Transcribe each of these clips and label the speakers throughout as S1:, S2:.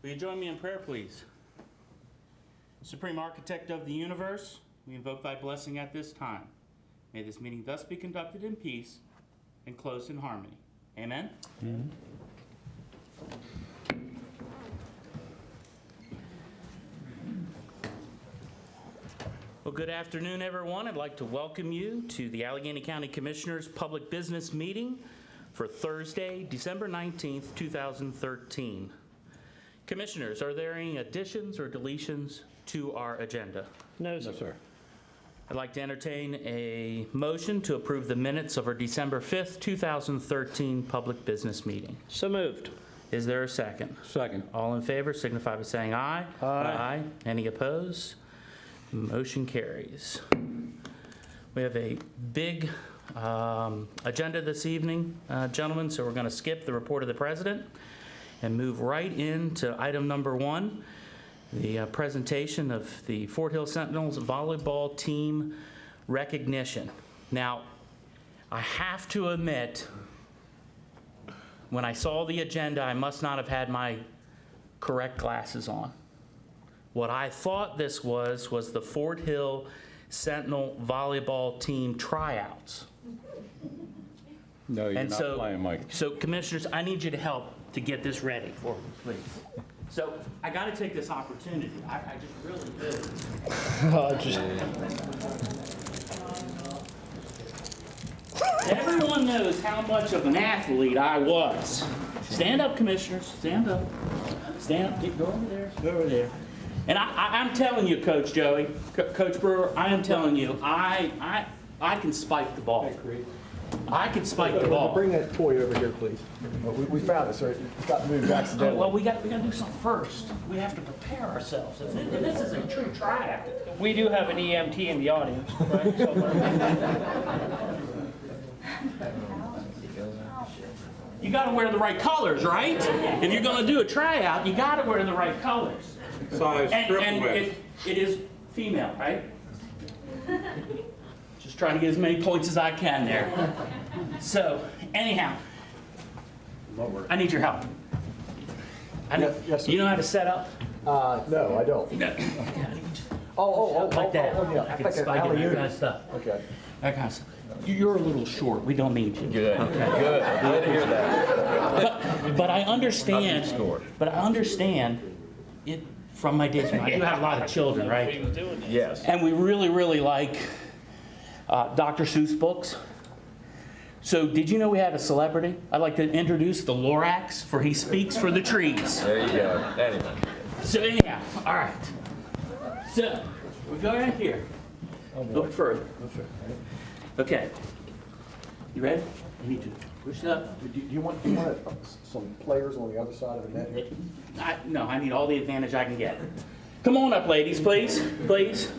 S1: Will you join me in prayer, please? Supreme Architect of the universe, we invoke thy blessing at this time. May this meeting thus be conducted in peace and closed in harmony. Amen? Amen. Well, good afternoon, everyone. I'd like to welcome you to the Allegheny County Commissioners' Public Business Meeting for Thursday, December 19th, 2013. Commissioners, are there any additions or deletions to our agenda?
S2: No, sir.
S1: I'd like to entertain a motion to approve the minutes of our December 5th, 2013 public business meeting.
S2: So moved.
S1: Is there a second?
S2: Second.
S1: All in favor signify by saying aye.
S2: Aye.
S1: Aye. Any opposed? Motion carries. We have a big agenda this evening, gentlemen, so we're going to skip the report of the president and move right into item number 1, the presentation of the Fort Hill Sentinels volleyball team recognition. Now, I have to admit, when I saw the agenda, I must not have had my correct glasses on. What I thought this was the Fort Hill Sentinel volleyball team tryouts.
S3: No, you're not playing, Mike.
S1: So, commissioners, I need you to help to get this ready for me, please. So, I got to take this opportunity. I just really do. Everyone knows how much of an athlete I was. Stand up, commissioners. Stand up. Stand up. Go over there. Go over there. And I'm telling you, Coach Joey, Coach Brewer, I am telling you, I can spike the ball. I can spike the ball.
S4: Bring that toy over here, please. We found it, sir. It got moved accidentally.
S1: Well, we got to do something first. We have to prepare ourselves. If this is a true tryout.
S2: We do have an EMT in the audience, right?
S1: You got to wear the right colors, right? If you're going to do a tryout, you got to wear the right colors.
S3: Size
S1: And it is female, right? Just trying to get as many points as I can there. So, anyhow, I need your help.
S4: Yes, sir.
S1: You know how to set up?
S4: No, I don't.
S1: No.
S4: Like
S1: that.
S4: Yeah.
S1: I can spike it, that kind of stuff.
S4: Okay.
S1: That kind of stuff. You're a little short. We don't need you.
S3: Good.
S1: Okay.
S3: Good. I'm glad to hear that.
S1: But I understand. But I understand it from my days. I do have a lot of children, right?
S3: Yes.
S1: And we really, really like Dr. Seuss books. So did you know we had a celebrity? I'd like to introduce the Lorax, for he speaks for the trees.
S3: There you go. Anyway.
S1: So anyhow, all right. So we go right here. Look further. Okay. You ready? I need to push it up.
S4: Do you want some players on the other side of the net here?
S1: No, I need all the advantage I can get. Come on up, ladies, please. Please.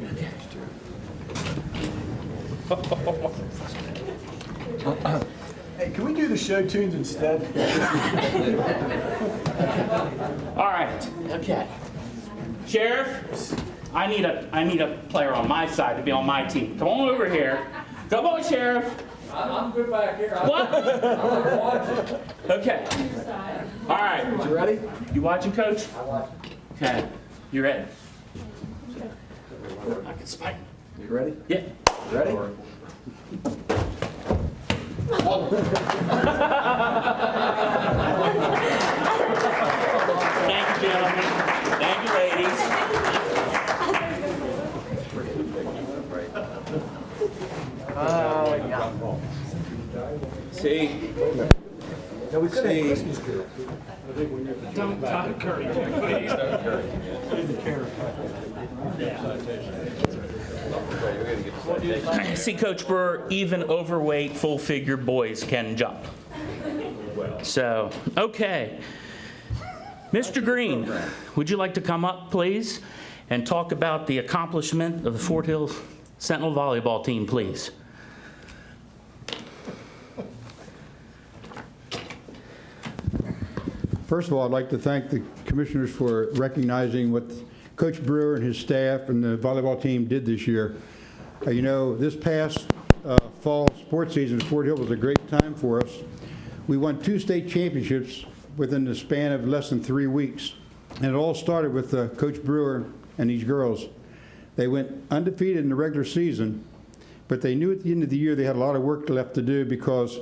S1: Okay.
S4: Hey, can we do the show tunes instead?
S1: All right. Okay. Sheriff, I need a player on my side to be on my team. Come on over here. Come on, Sheriff.
S5: I'm good back here.
S1: What?
S5: I'm watching.
S1: Okay. All right.
S4: You ready?
S1: You watching, Coach?
S4: I watch.
S1: Okay. You ready? I can spike.
S4: You ready?
S1: Yeah.
S4: You ready?
S1: Thank you, gentlemen. Thank you, ladies. See?
S4: No, we could have Christmas girl.
S1: Don't Curry.
S3: Please don't Curry.
S1: I see, Coach Brewer, even overweight, full-figure boys can jump. So, okay. Mr. Green, would you like to come up, please, and talk about the accomplishment of the Fort Hill Sentinel volleyball team, please?
S6: First of all, I'd like to thank the commissioners for recognizing what Coach Brewer and his staff and the volleyball team did this year. You know, this past fall sports season, Fort Hill was a great time for us. We won 2 state championships within the span of less than 3 weeks. And it all started with Coach Brewer and these girls. They went undefeated in the regular season, but they knew at the end of the year they had a lot of work left to do because,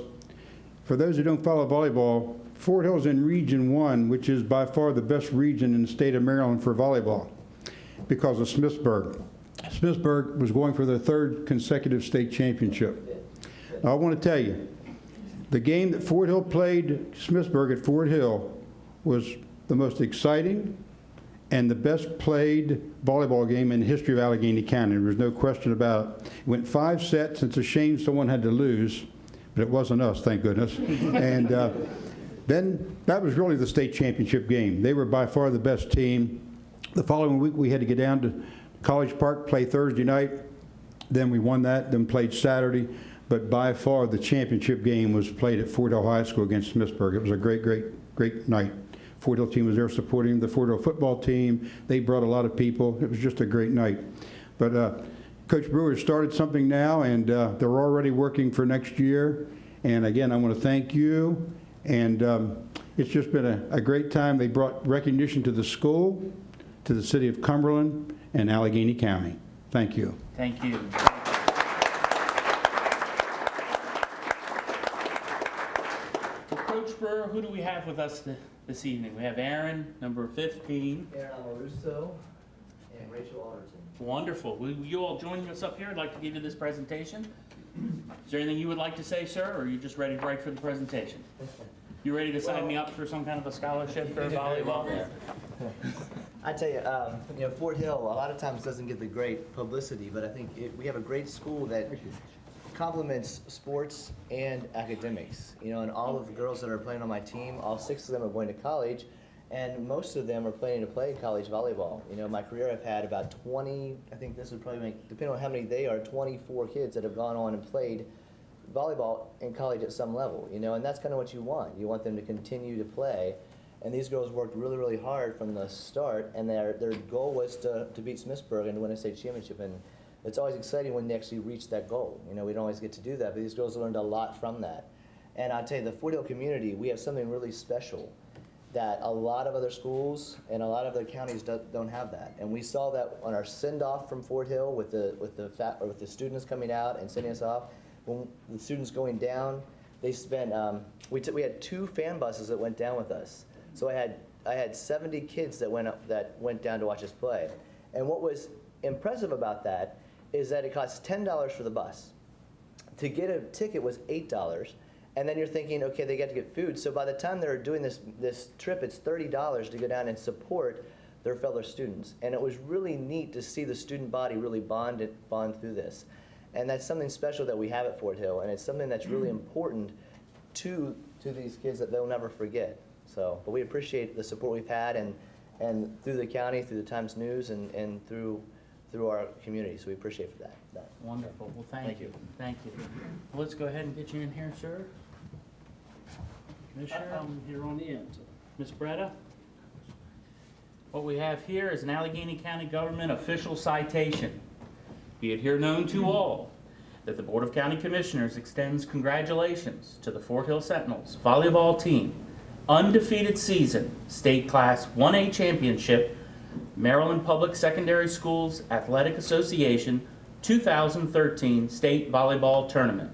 S6: for those who don't follow volleyball, Fort Hill's in Region 1, which is by far the best region in the state of Maryland for volleyball because of Smithsburg. Smithsburg was going for their 3rd consecutive state championship. Now, I want to tell you, the game that Fort Hill played Smithsburg at Fort Hill was the most exciting and the best played volleyball game in the history of Allegany County. There's no question about it. It went 5 sets. It's a shame someone had to lose, but it wasn't us, thank goodness. And then that was really the state championship game. They were by far the best team. The following week we had to get down to College Park, play Thursday night. Then we won that, then played Saturday. But by far the championship game was played at Fort Hill High School against Smithsburg. It was a great, great, great night. Fort Hill team was there supporting the Fort Hill football team. They brought a lot of people. It was just a great night. But Coach Brewer started something now, and they're already working for next year. And again, I want to thank you. And it's just been a great time. They brought recognition to the school, to the city of Cumberland, and Allegany County. Thank you.
S1: Thank you. Well, Coach Brewer, who do we have with us this evening? We have Aaron, number 15.
S7: Aaron Amaruso and Rachel Alderton.
S1: Wonderful. Will you all join us up here? I'd like to give you this presentation. Is there anything you would like to say, sir, or are you just ready right for the presentation? You ready to sign me up for some kind of a scholarship for volleyball?
S7: I tell you, Fort Hill a lot of times doesn't get the great publicity, but I think we have a great school that complements sports and academics. And all of the girls that are playing on my team, all 6 of them are going to college, and most of them are planning to play college volleyball. My career I've had about 20, I think this would probably make, depending on how many they are, 24 kids that have gone on and played volleyball in college at some level, and that's kind of what you want. You want them to continue to play. And these girls worked really, really hard from the start, and their goal was to beat Smithsburg and to win a state championship. And it's always exciting when they actually reach that goal. We don't always get to do that, but these girls learned a lot from that. And I'll tell you, the Fort Hill community, we have something really special that a lot of other schools and a lot of other counties don't have that. And we saw that on our send-off from Fort Hill with the students coming out and sending us off. When the students going down, they spent we had 2 fan buses that went down with us. So I had 70 kids that went down to watch us play. And what was impressive about that is that it costs $10 for the bus. To get a ticket was $8. And then you're thinking, okay, they get to get food. So by the time they're doing this trip, it's $30 to go down and support their fellow students. And it was really neat to see the student body really bond through this. And that's something special that we have at Fort Hill, and it's something that's really important to these kids that they'll never forget. So, but we appreciate the support we've had, and through the county, through the Times News, and through our community. So we appreciate for that.
S1: Wonderful. Well, thank you. Thank you. Well, let's go ahead and get you in here, sir. Commissioner,
S2: I'm here on the end.
S1: Ms. Bretta. What we have here is an Allegany County government official citation. Be it here known to all that the Board of County Commissioners extends congratulations to the Fort Hill Sentinels volleyball team, undefeated season, state class 1A championship, Maryland Public Secondary Schools Athletic Association 2013 state volleyball tournament.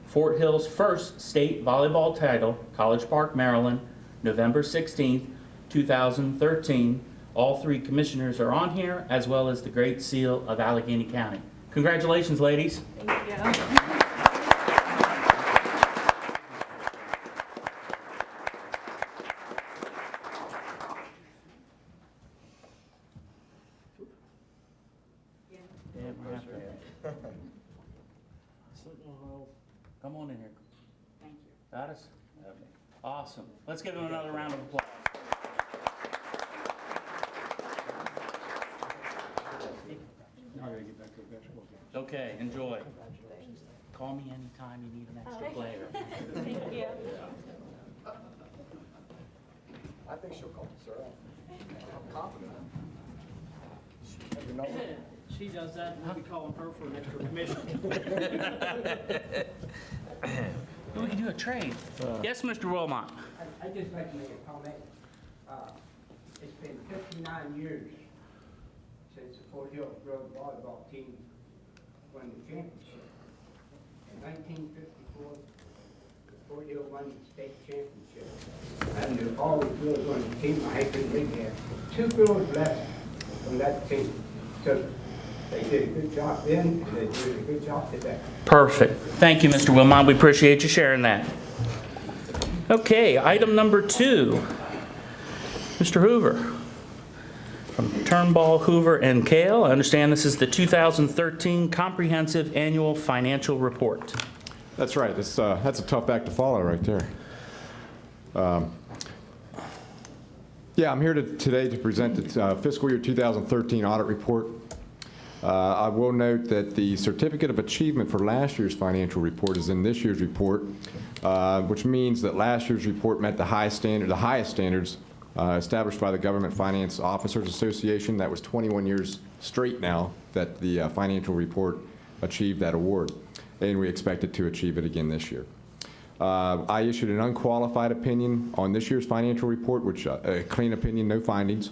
S1: Fort Hill's first state volleyball title, College Park, Maryland, November 16th, 2013. All 3 commissioners are on here, as well as the Great Seal of Allegany County. Congratulations, ladies.
S8: Thank you.
S1: Yeah, we're happy. Come on in here.
S8: Thank you.
S1: Got us? Awesome. Let's give them another round of applause. Okay, enjoy. Call me anytime you need an extra player.
S8: Thank you.
S4: I think she'll call you, sir. I'm confident. Have your number?
S2: She does that, and we'll be calling her for an extra commission.
S1: We can do a trade. Yes, Mr. Wilmot?
S9: I'd just like to make a comment. It's been 59 years since the Fort Hill Grove volleyball team won the championship. In 1954, the Fort Hill won the state championship. And there all the girls on the team, I can believe they had 2 girls left from that team. So they did a good job then, and they did a good job today.
S1: Perfect. Thank you, Mr. Wilmot. We appreciate you sharing that. Okay, item number 2. Mr. Hoover, from Turnbull, Hoover, and Kale. I understand this is the 2013 Comprehensive Annual Financial Report.
S10: That's right. That's a tough act to follow right there. Yeah, I'm here today to present the fiscal year 2013 audit report. I will note that the certificate of achievement for last year's financial report is in this year's report, which means that last year's report met the highest standards established by the Government Finance Officers Association. That was 21 years straight now that the financial report achieved that award, and we expect it to achieve it again this year. I issued an unqualified opinion on this year's financial report, which a clean opinion, no findings.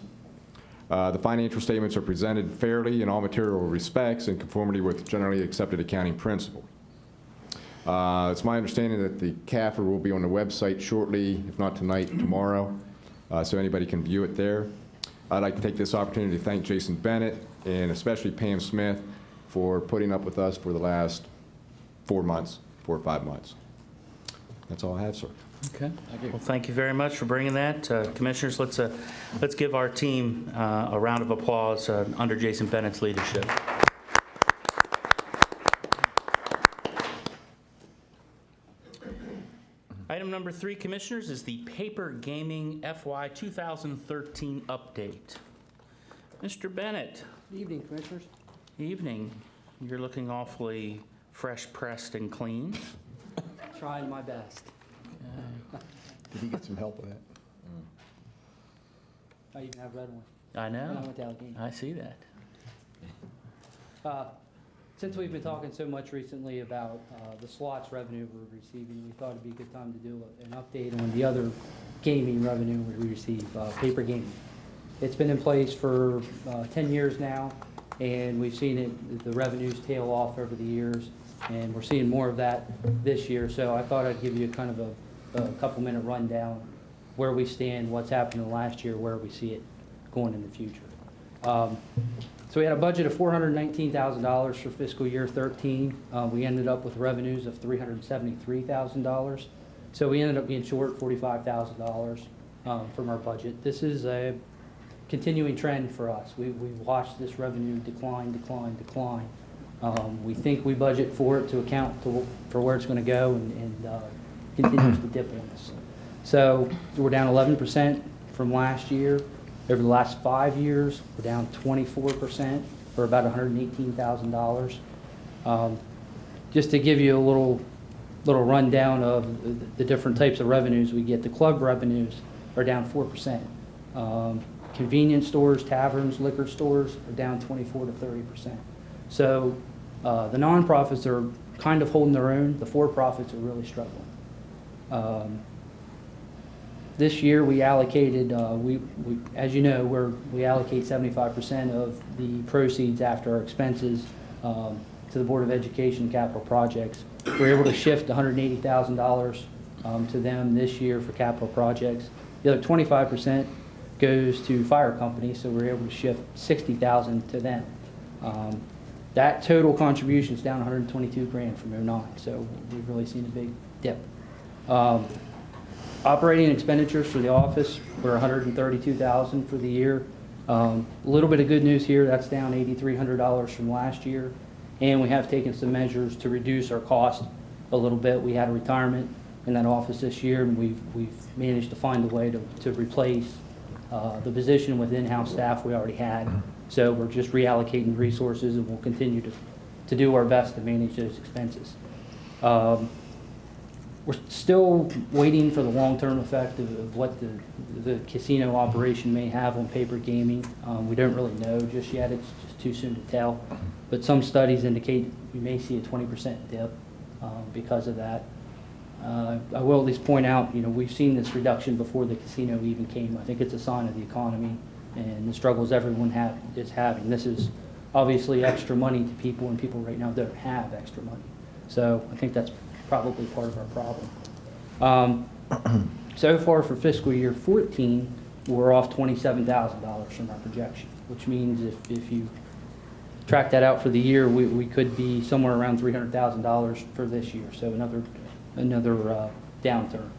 S10: The financial statements are presented fairly in all material respects in conformity with generally accepted accounting principle. It's my understanding that the CAFR will be on the website shortly, if not tonight, tomorrow, so anybody can view it there. I'd like to take this opportunity to thank Jason Bennett and especially Pam Smith for putting up with us for the last 4 or 5 months. That's all I have, sir.
S1: Okay. Well, thank you very much for bringing that. Commissioners, let's give our team a round of applause under Jason Bennett's leadership. Item number 3, Commissioners, is the Paper Gaming FY 2013 update. Mr. Bennett.
S2: Good evening, Commissioners.
S1: Evening. You're looking awfully fresh pressed and clean.
S2: Trying my best.
S6: Did he get some help with that?
S2: I even have red one.
S1: I know.
S2: When I went to Allegany.
S1: I see that.
S2: Since we've been talking so much recently about the slots revenue we're receiving, we thought it'd be a good time to do an update on the other gaming revenue we receive, paper gaming. It's been in place for 10 years now, and we've seen it, the revenues tail off over the years, and we're seeing more of that this year. So I thought I'd give you kind of a couple-minute rundown where we stand, what's happened in the last year, where we see it going in the future. So we had a budget of $419,000 for fiscal year 13. We ended up with revenues of $373,000. So we ended up being short $45,000 from our budget. This is a continuing trend for us. We've watched this revenue decline. We think we budget for it to account for where it's going to go, and continues to dip on us. So we're down 11% from last year. Over the last 5 years, we're down 24%, or about $118,000. Just to give you a little rundown of the different types of revenues we get, the club revenues are down 4%. Convenience stores, taverns, liquor stores are down 24 to 30%. So the nonprofits are kind of holding their own. The for-profits are really struggling. This year we allocated, as you know, we allocate 75% of the proceeds after our expenses to the Board of Education capital projects. We're able to shift $180,000 to them this year for capital projects. The other 25% goes to fire companies, so we're able to shift $60,000 to them. That total contribution is down $122,000 from 09, so we've really seen a big dip. Operating expenditures for the office were $132,000 for the year. A little bit of good news here, that's down $8,300 from last year, and we have taken some measures to reduce our cost a little bit. We had a retirement in that office this year, and we've managed to find a way to replace the position with in-house staff we already had. So we're just reallocating resources, and we'll continue to do our best to manage those expenses. We're still waiting for the long-term effect of what the casino operation may have on paper gaming. We don't really know just yet. It's just too soon to tell. But some studies indicate we may see a 20% dip because of that. I will at least point out, we've seen this reduction before the casino even came. I think it's a sign of the economy and the struggles everyone is having. This is obviously extra money to people, and people right now don't have extra money. So I think that's probably part of our problem. So far for fiscal year 14, we're off $27,000 from our projection, which means if you track that out for the year, we could be somewhere around $300,000 for this year. So another downturn.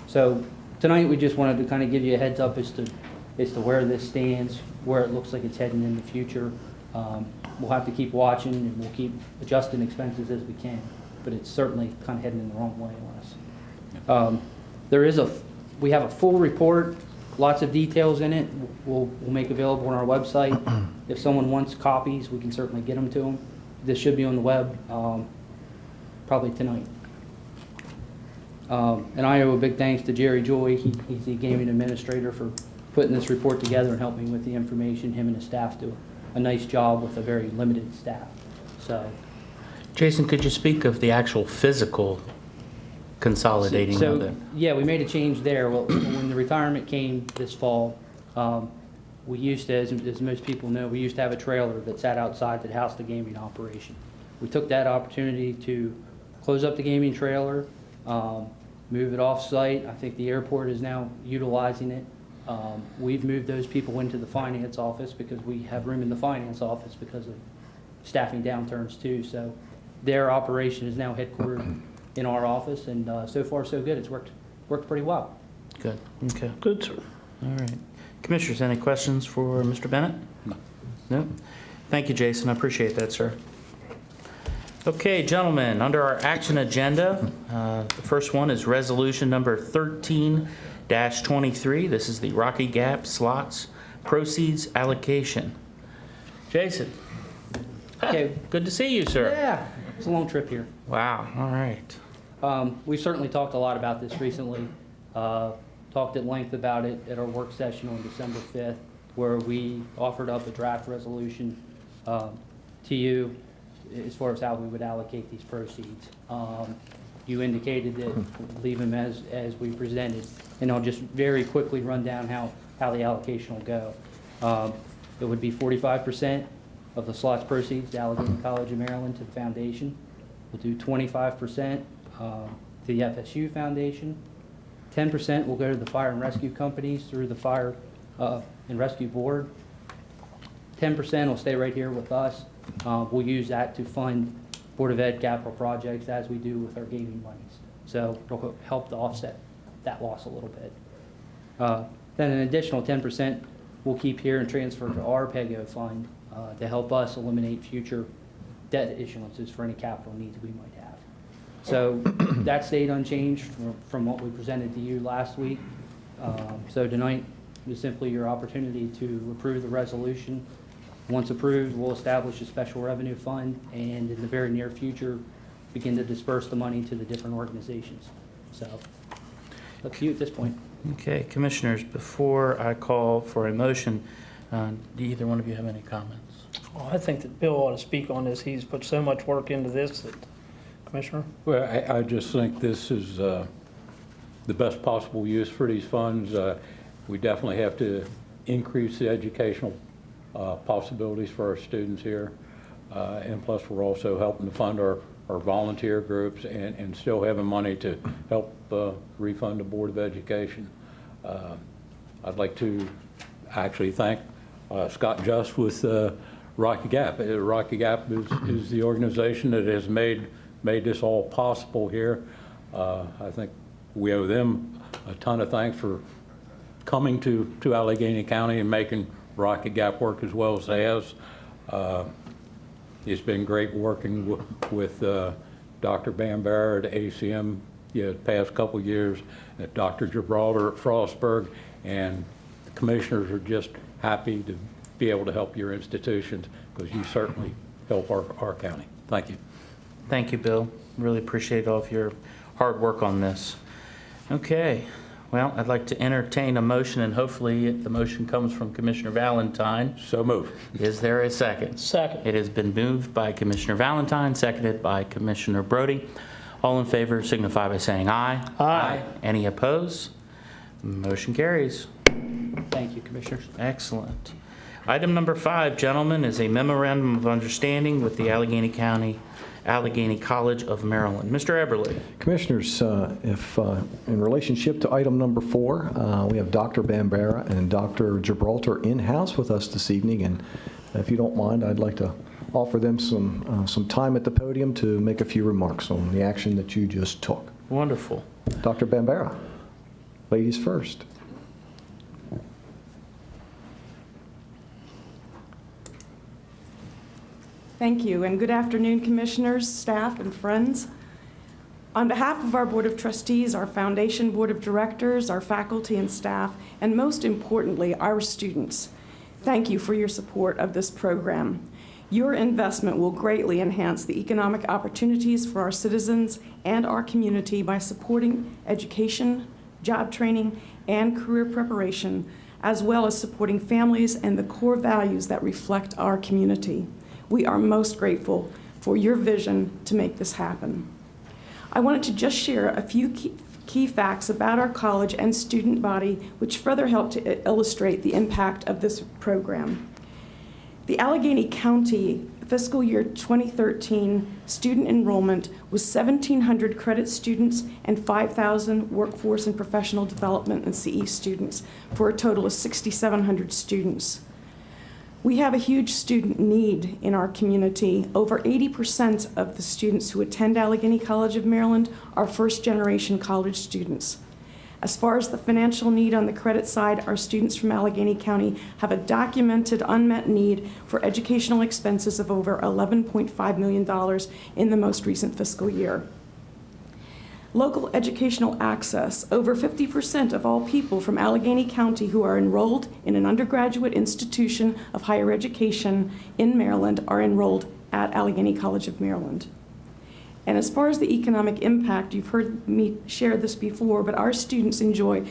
S2: So tonight we just wanted to kind of give you a heads up as to where this stands, where it looks like it's heading in the future. We'll have to keep watching, and we'll keep adjusting expenses as we can, but it's certainly kind of heading in the wrong way on us. We have a full report, lots of details in it. We'll make available on our website. If someone wants copies, we can certainly get them to them. This should be on the web probably tonight. And I owe a big thanks to Jerry Joy. He's the gaming administrator for putting this report together and helping with the information. Him and his staff do a nice job with a very limited staff. So,
S1: Jason, could you speak of the actual physical consolidating of it?
S2: Yeah, we made a change there. Well, when the retirement came this fall, we used to, as most people know, we used to have a trailer that sat outside that housed the gaming operation. We took that opportunity to close up the gaming trailer, move it off-site. I think the airport is now utilizing it. We've moved those people into the finance office because we have room in the finance office because of staffing downturns too. So their operation is now headquartered in our office, and so far so good. It's worked pretty well.
S1: Good. Okay. Good, sir. All right. Commissioners, any questions for Mr. Bennett? No. No? Thank you, Jason. I appreciate that, sir. Okay, gentlemen, under our action agenda, the first one is resolution number 13-23. This is the Rocky Gap Slots Proceeds Allocation. Jason.
S2: Okay.
S1: Good to see you, sir.
S2: Yeah, it's a long trip here.
S1: Wow. All right.
S2: We've certainly talked a lot about this recently. Talked at length about it at our work session on December 5th, where we offered up a draft resolution to you as far as how we would allocate these proceeds. You indicated that leave them as we presented, and I'll just very quickly run down how the allocation will go. It would be 45% of the slots proceeds to Allegheny College of Maryland to the foundation. We'll do 25% to the FSU Foundation. 10% will go to the fire and rescue companies through the Fire and Rescue Board. 10% will stay right here with us. We'll use that to fund Board of Ed capital projects as we do with our gaming monies. So it'll help to offset that loss a little bit. Then an additional 10% we'll keep here and transfer to our PEGO fund to help us eliminate future debt issuances for any capital needs we might have. So that stayed unchanged from what we presented to you last week. So tonight is simply your opportunity to approve the resolution. Once approved, we'll establish a special revenue fund and in the very near future begin to disperse the money to the different organizations. So up to you at this point.
S1: Okay, Commissioners, before I call for a motion, do either one of you have any comments?
S11: Well, I think that Bill ought to speak on this. He's put so much work into this that, Commissioner?
S5: Well, I just think this is the best possible use for these funds. We definitely have to increase the educational possibilities for our students here. And plus, we're also helping to fund our volunteer groups and still having money to help refund the Board of Education. I'd like to actually thank Scott Just with Rocky Gap. Rocky Gap is the organization that has made this all possible here. I think we owe them a ton of thanks for coming to Allegheny County and making Rocky Gap work as well as they have. It's been great working with Dr. Bamber at ACM the past couple years, at Dr. Gibraltar at Frostburg, and the commissioners are just happy to be able to help your institutions because you certainly help our county. Thank you.
S1: Thank you, Bill. Really appreciate all of your hard work on this. Okay, well, I'd like to entertain a motion, and hopefully the motion comes from Commissioner Valentine.
S5: So moved.
S1: Is there a second?
S11: Second.
S1: It has been moved by Commissioner Valentine, seconded by Commissioner Brody. All in favor signify by saying aye.
S11: Aye.
S1: Any opposed? Motion carries.
S2: Thank you, Commissioners.
S1: Excellent. Item number 5, gentlemen, is a memorandum of understanding with the Allegheny College of Maryland. Mr. Eberly.
S12: Commissioners, if in relationship to item number 4, we have Dr. Bambera and Dr. Gibraltar in-house with us this evening, and if you don't mind, I'd like to offer them some time at the podium to make a few remarks on the action that you just took.
S1: Wonderful.
S12: Dr. Bambera, ladies first.
S13: Thank you, and good afternoon, Commissioners, staff, and friends. On behalf of our Board of Trustees, our Foundation Board of Directors, our faculty and staff, and most importantly, our students, thank you for your support of this program. Your investment will greatly enhance the economic opportunities for our citizens and our community by supporting education, job training, and career preparation, as well as supporting families and the core values that reflect our community. We are most grateful for your vision to make this happen. I wanted to just share a few key facts about our college and student body, which further help to illustrate the impact of this program. The Allegheny County fiscal year 2013 student enrollment was 1,700 credit students and 5,000 workforce and professional development and CE students, for a total of 6,700 students. We have a huge student need in our community. Over 80% of the students who attend Allegheny College of Maryland are first-generation college students. As far as the financial need on the credit side, our students from Allegheny County have a documented unmet need for educational expenses of over $11.5 million in the most recent fiscal year. Local educational access. Over 50% of all people from Allegheny County who are enrolled in an undergraduate institution of higher education in Maryland are enrolled at Allegheny College of Maryland. And as far as the economic impact, you've heard me share this before, but our students enjoy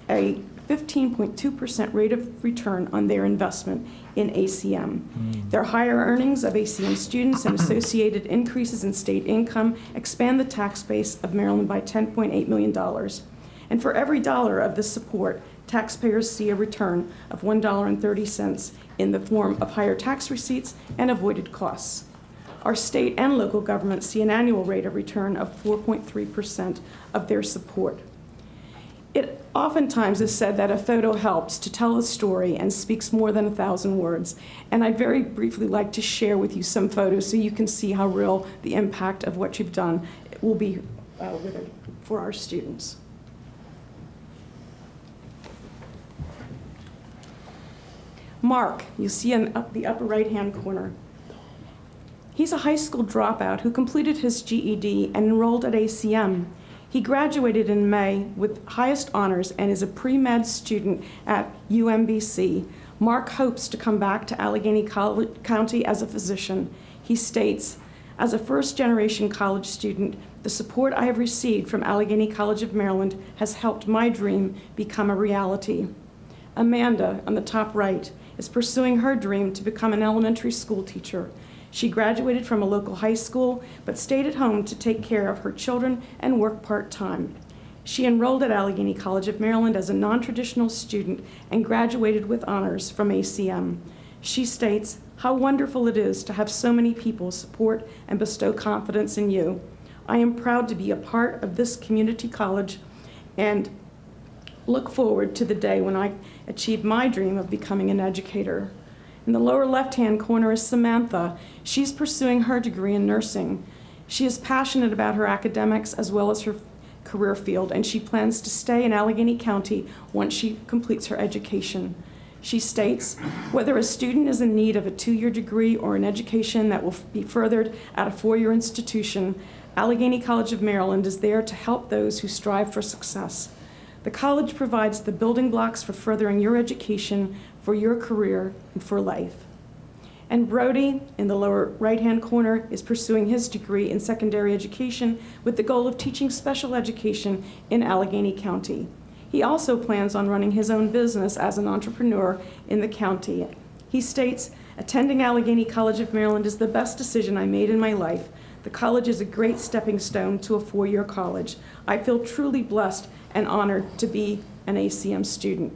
S13: a 15.2% rate of return on their investment in ACM. Their higher earnings of ACM students and associated increases in state income expand the tax base of Maryland by $10.8 million. And for every dollar of this support, taxpayers see a return of $1.30 in the form of higher tax receipts and avoided costs. Our state and local governments see an annual rate of return of 4.3% of their support. It oftentimes is said that a photo helps to tell a story and speaks more than 1,000 words. And I'd very briefly like to share with you some photos so you can see how real the impact of what you've done will be for our students. Mark, you see in the upper right-hand corner. He's a high school dropout who completed his GED and enrolled at ACM. He graduated in May with highest honors and is a pre-med student at UMBC. Mark hopes to come back to Allegheny County as a physician. He states, as a first-generation college student, the support I have received from Allegheny College of Maryland has helped my dream become a reality. Amanda, on the top right, is pursuing her dream to become an elementary school teacher. She graduated from a local high school, but stayed at home to take care of her children and work part-time. She enrolled at Allegheny College of Maryland as a non-traditional student and graduated with honors from ACM. She states, how wonderful it is to have so many people support and bestow confidence in you. I am proud to be a part of this community college and look forward to the day when I achieve my dream of becoming an educator. In the lower left-hand corner is Samantha. She's pursuing her degree in nursing. She is passionate about her academics as well as her career field, and she plans to stay in Allegheny County once she completes her education. She states, whether a student is in need of a 2-year degree or an education that will be furthered at a 4-year institution, Allegheny College of Maryland is there to help those who strive for success. The college provides the building blocks for furthering your education, for your career, and for life. And Brody, in the lower right-hand corner, is pursuing his degree in secondary education with the goal of teaching special education in Allegheny County. He also plans on running his own business as an entrepreneur in the county. He states, attending Allegheny College of Maryland is the best decision I made in my life. The college is a great stepping stone to a four-year college. I feel truly blessed and honored to be an ACM student.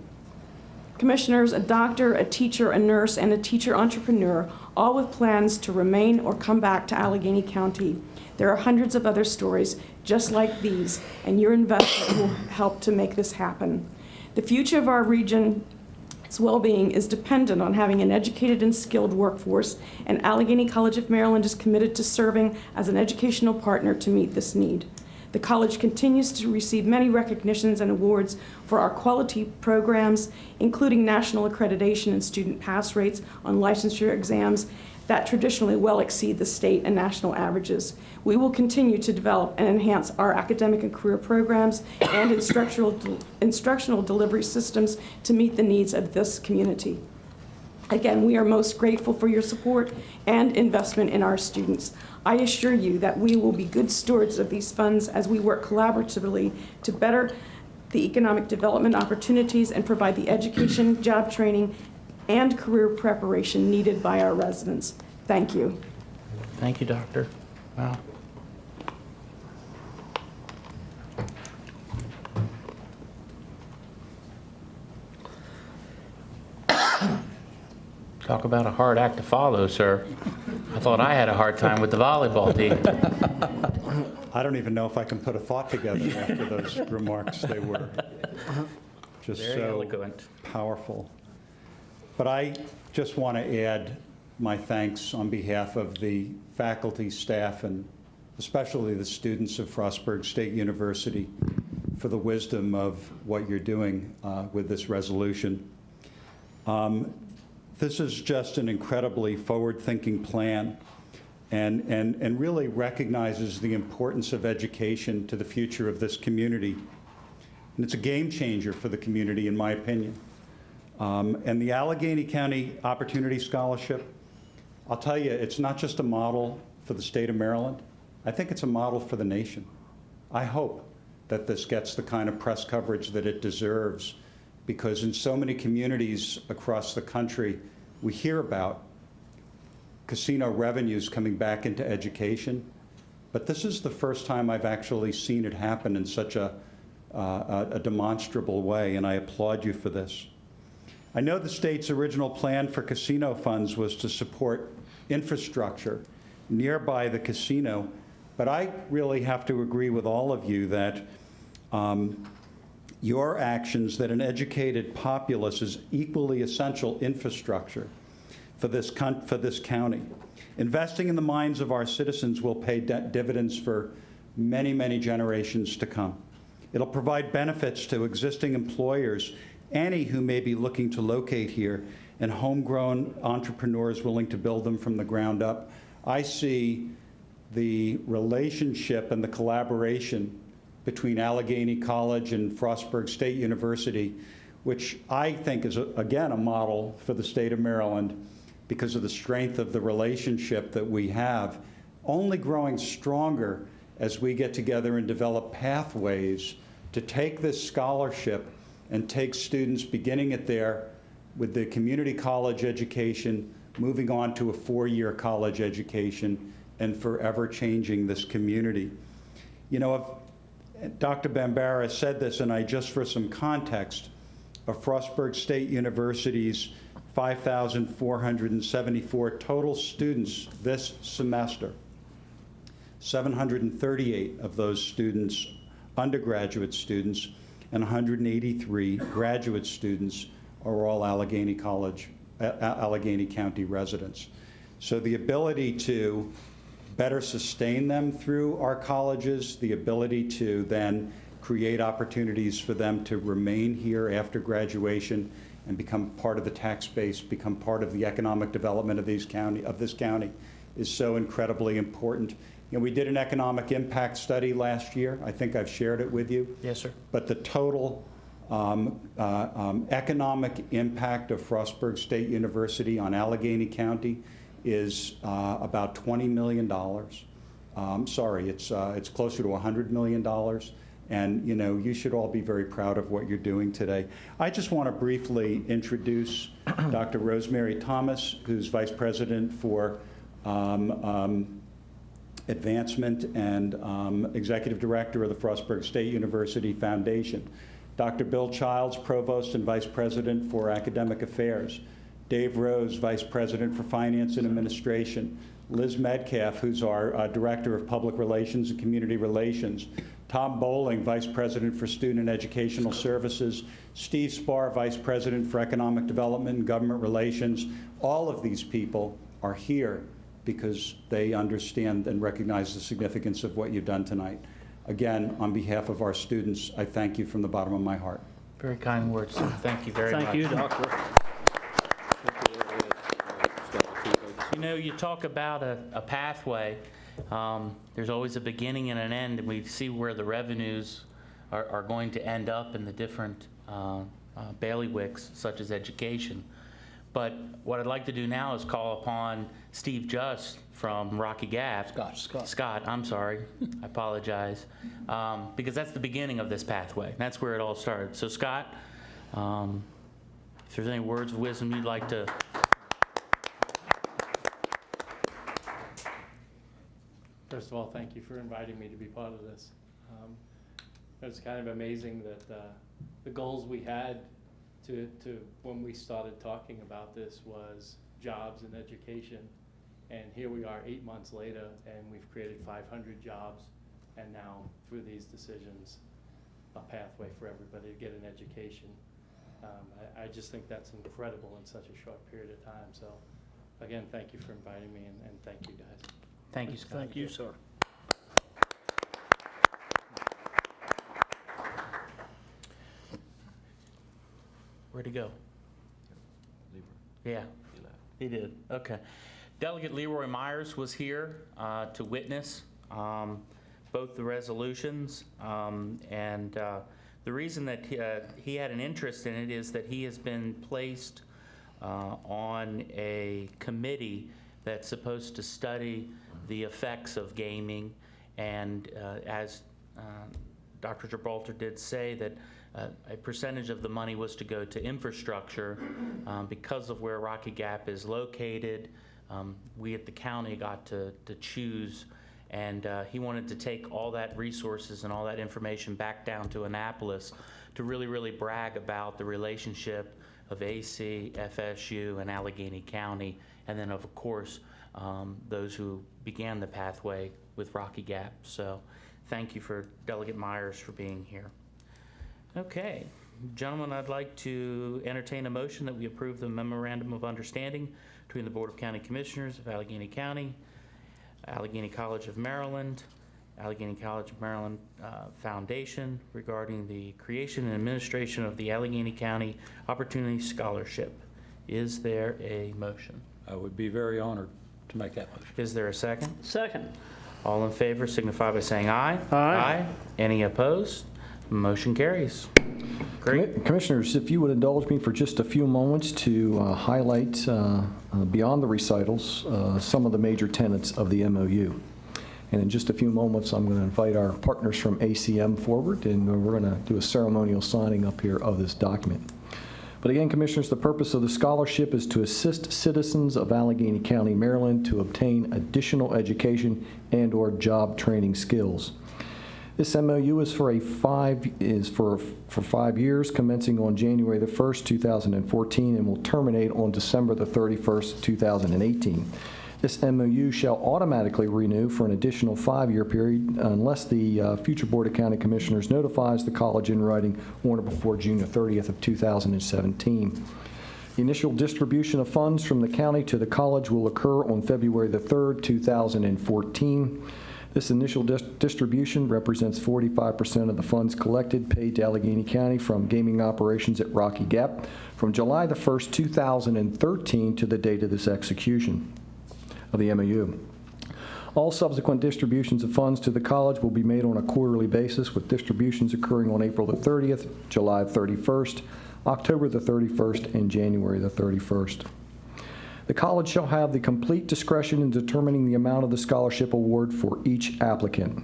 S13: Commissioners, a doctor, a teacher, a nurse, and a teacher entrepreneur, all with plans to remain or come back to Allegany County. There are hundreds of other stories just like these, and your investment will help to make this happen. The future of our region's well-being is dependent on having an educated and skilled workforce, and Allegany College of Maryland is committed to serving as an educational partner to meet this need. The college continues to receive many recognitions and awards for our quality programs, including national accreditation and student pass rates on licensure exams that traditionally well exceed the state and national averages. We will continue to develop and enhance our academic and career programs and instructional delivery systems to meet the needs of this community. Again, we are most grateful for your support and investment in our students. I assure you that we will be good stewards of these funds as we work collaboratively to better the economic development opportunities and provide the education, job training, and career preparation needed by our residents. Thank you.
S1: Thank you, Doctor. Wow. Talk about a hard act to follow, sir. I thought I had a hard time with the volleyball team.
S6: I don't even know if I can put a thought together after those remarks. They were just
S1: Very
S6: so
S1: eloquent.
S6: powerful. But I just want to add my thanks on behalf of the faculty, staff, and especially the students of Frostburg State University for the wisdom of what you're doing with this resolution. This is just an incredibly forward-thinking plan and really recognizes the importance of education to the future of this community. And it's a game changer for the community, in my opinion. And the Allegany County Opportunity Scholarship, I'll tell you, it's not just a model for the state of Maryland. I think it's a model for the nation. I hope that this gets the kind of press coverage that it deserves, because in so many communities across the country, we hear about casino revenues coming back into education, but this is the first time I've actually seen it happen in such a demonstrable way, and I applaud you for this. I know the state's original plan for casino funds was to support infrastructure nearby the casino, but I really have to agree with all of you that your actions, that an educated populace is equally essential infrastructure for this county. Investing in the minds of our citizens will pay dividends for many, many generations to come. It'll provide benefits to existing employers, any who may be looking to locate here, and homegrown entrepreneurs willing to build them from the ground up. I see the relationship and the collaboration between Allegany College and Frostburg State University, which I think is, again, a model for the state of Maryland because of the strength of the relationship that we have, only growing stronger as we get together and develop pathways to take this scholarship and take students beginning it there with the community college education, moving on to a four-year college education, and forever changing this community. You know, Dr. Bambara said this, and I just for some context, of Frostburg State University's 5,474 total students this semester, 738 of those students undergraduate students, and 183 graduate students are all Allegany County residents. So the ability to better sustain them through our colleges, the ability to then create opportunities for them to remain here after graduation and become part of the tax base, become part of the economic development of this county is so incredibly important. You know, we did an economic impact study last year. I think I've shared it with you.
S1: Yes, sir.
S6: But the total economic impact of Frostburg State University on Allegany County is about $20 million. Sorry, it's closer to $100 million. And you know, you should all be very proud of what you're doing today. I just want to briefly introduce Dr. Rosemary Thomas, who's Vice President for Advancement and Executive Director of the Frostburg State University Foundation. Dr. Bill Childs, Provost and Vice President for Academic Affairs. Dave Rose, Vice President for Finance and Administration. Liz Metcalf, who's our Director of Public Relations and Community Relations. Tom Bowling, Vice President for Student and Educational Services. Steve Spar, Vice President for Economic Development and Government Relations. All of these people are here because they understand and recognize the significance of what you've done tonight. Again, on behalf of our students, I thank you from the bottom of my heart.
S1: Very kind words, sir. Thank you very much.
S11: Thank you, Doctor.
S1: You know, you talk about a pathway. There's always a beginning and an end, and we see where the revenues are going to end up in the different bailiwicks, such as education. But what I'd like to do now is call upon Steve Just from Rocky Gap. Scott, I'm sorry. I apologize. Because that's the beginning of this pathway. That's where it all started. So Scott, if there's any words of wisdom you'd like to...
S14: First of all, thank you for inviting me to be part of this. It's kind of amazing that the goals we had to when we started talking about this was jobs and education, and here we are 8 months later, and we've created 500 jobs, and now through these decisions, a pathway for everybody to get an education. I just think that's incredible in such a short period of time. So, again, thank you for inviting me, and thank you guys.
S1: Thank you, Scott.
S11: Thank you, sir.
S1: Where'd he go? Yeah, he did. Okay. Delegate Leroy Myers was here to witness both the resolutions, and the reason that he had an interest in it is that he has been placed on a committee that's supposed to study the effects of gaming, and as Dr. Gibraltar did say, that a percentage of the money was to go to infrastructure. Because of where Rocky Gap is located, we at the county got to choose, and he wanted to take all that resources and all that information back down to Annapolis to really, really brag about the relationship of AC, FSU, and Allegany County, and then of course those who began the pathway with Rocky Gap. So thank you for Delegate Myers for being here. Okay, gentlemen, I'd like to entertain a motion that we approve the Memorandum of Understanding between the Board of County Commissioners of Allegany County, Allegany College of Maryland, Allegany College of Maryland Foundation regarding the creation and administration of the Allegany County Opportunity Scholarship. Is there a motion?
S5: I would be very honored to make that motion.
S1: Is there a second?
S11: Second.
S1: All in favor signify by saying aye.
S11: Aye.
S1: Any opposed? Motion carries. Great.
S12: Commissioners, if you would indulge me for just a few moments to highlight, beyond the recitals, some of the major tenets of the MOU. And in just a few moments, I'm going to invite our partners from ACM forward, and we're going to do a ceremonial signing up here of this document. But again, Commissioners, the purpose of the scholarship is to assist citizens of Allegany County, Maryland to obtain additional education and/or job training skills. This MOU is for 5 years, commencing on January the 1st, 2014, and will terminate on December the 31st, 2018. This MOU shall automatically renew for an additional 5-year period unless the future Board of County Commissioners notifies the college in writing on or before June the 30th of 2017. The initial distribution of funds from the county to the college will occur on February the 3rd, 2014. This initial distribution represents 45% of the funds collected paid to Allegany County from gaming operations at Rocky Gap from July the 1st, 2013 to the date of this execution of the MOU. All subsequent distributions of funds to the college will be made on a quarterly basis, with distributions occurring on April the 30th, July 31st, October the 31st, and January the 31st. The college shall have the complete discretion in determining the amount of the scholarship award for each applicant.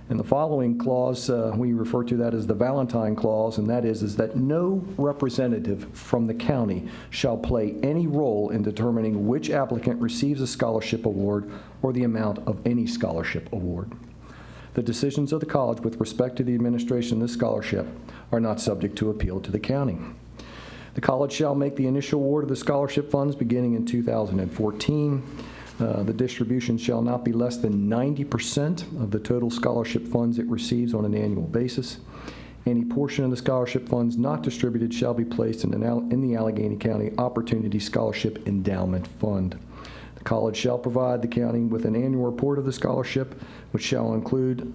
S12: And the following clause, we refer to that as the Valentine Clause, and that is that no representative from the county shall play any role in determining which applicant receives a scholarship award or the amount of any scholarship award. The decisions of the college with respect to the administration of this scholarship are not subject to appeal to the county. The college shall make the initial award of the scholarship funds beginning in 2014. The distribution shall not be less than 90% of the total scholarship funds it receives on an annual basis. Any portion of the scholarship funds not distributed shall be placed in the Allegheny County Opportunity Scholarship Endowment Fund. The college shall provide the county with an annual report of the scholarship, which shall include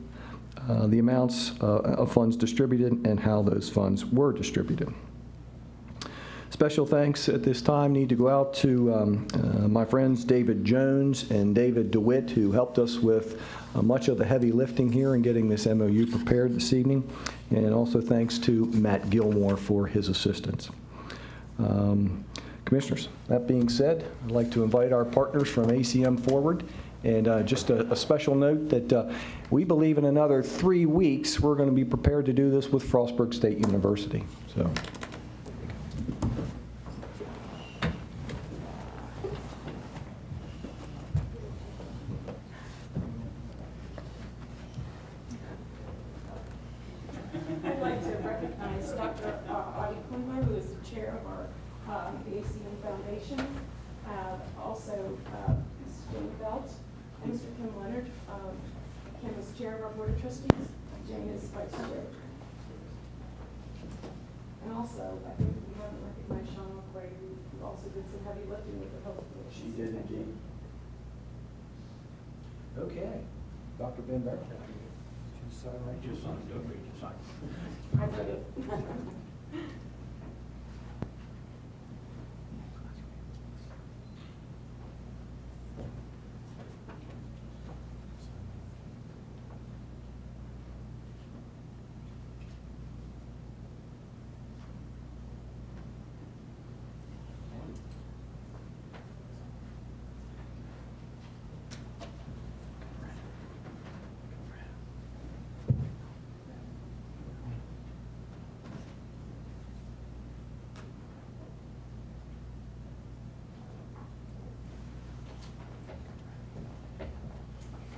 S12: the amounts of funds distributed and how those funds were distributed. Special thanks at this time need to go out to my friends David Jones and David DeWitt, who helped us with much of the heavy lifting here and getting this MOU prepared this evening. And also thanks to Matt Gilmore for his assistance. Commissioners, that being said, I'd like to invite our partners from ACM forward. And just a special note that we believe in another 3 weeks, we're going to be prepared to do this with Frostburg State University. So.
S13: I'd like to recognize Dr. Audie Kumler, who is the chair of our the ACM Foundation. Also, Ms. Jane Belt and Mr. Kim Leonard. Kim is chair of our board of trustees. Jane is vice chair. And also, I think we haven't recognized Sean McQuay, who also did some heavy lifting with the health board.
S4: She did indeed. Okay. Dr. Ben Barrett. Just right, just sign, don't read, just sign.
S13: I read it.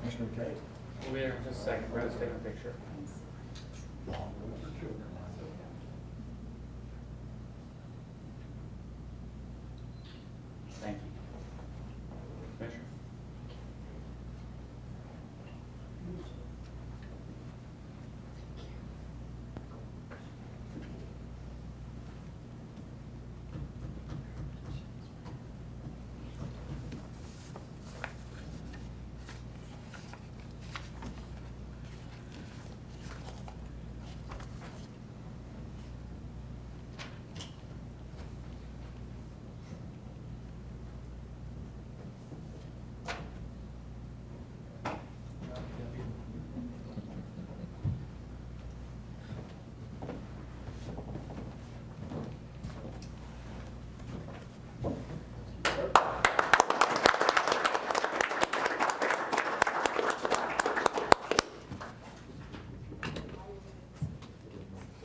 S4: Commissioner Kay.
S1: We'll be there in just a second. We're just taking a picture. Thank you. Commissioner.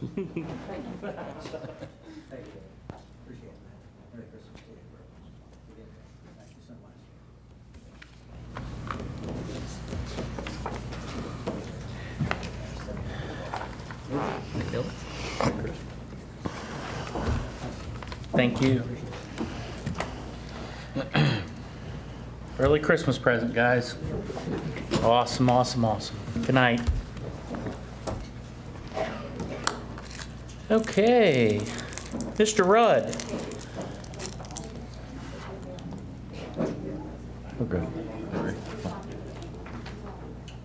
S4: Thank you. Thank you. Appreciate it, man. Merry Christmas to you. Thank you so much.
S1: Thank you. Early Christmas present, guys. Awesome, awesome, awesome. Good night. Okay, Mr. Rudd.
S12: We're good.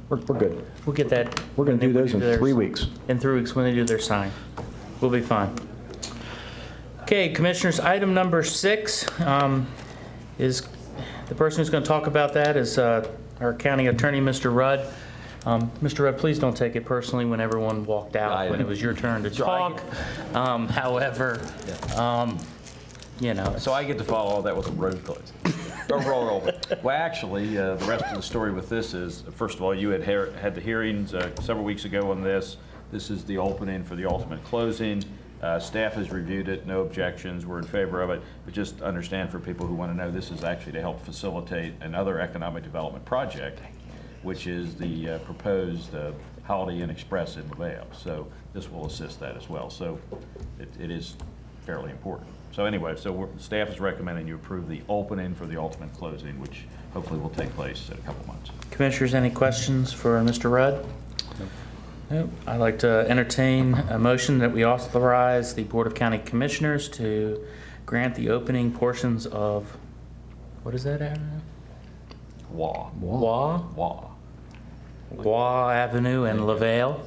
S12: We're good.
S1: We'll get that.
S12: We're going to do those in
S1: theirs
S12: 3 weeks.
S1: In 3 weeks when they do their sign. We'll be fine. Okay, Commissioners, item number 6 is the person who's going to talk about that is our county attorney, Mr. Rudd. Mr. Rudd, please don't take it personally when everyone walked out when it was your turn to talk. However, you know.
S3: So I get to follow all that with a road closed. Roll. Well, actually, the rest of the story with this is, first of all, you had the hearings several weeks ago on this. This is the opening for the ultimate closing. Staff has reviewed it, no objections, we're in favor of it. But just understand for people who want to know, this is actually to help facilitate another economic development project, which is the proposed Holiday Inn Express in LaVale. So this will assist that as well. So it is fairly important. So anyway, staff is recommending you approve the opening for the ultimate closing, which hopefully will take place in a couple months.
S1: Commissioners, any questions for Mr. Rudd? No. I'd like to entertain a motion that we authorize the Board of County Commissioners to grant the opening portions of, what is that avenue? Waugh Avenue in LaVale,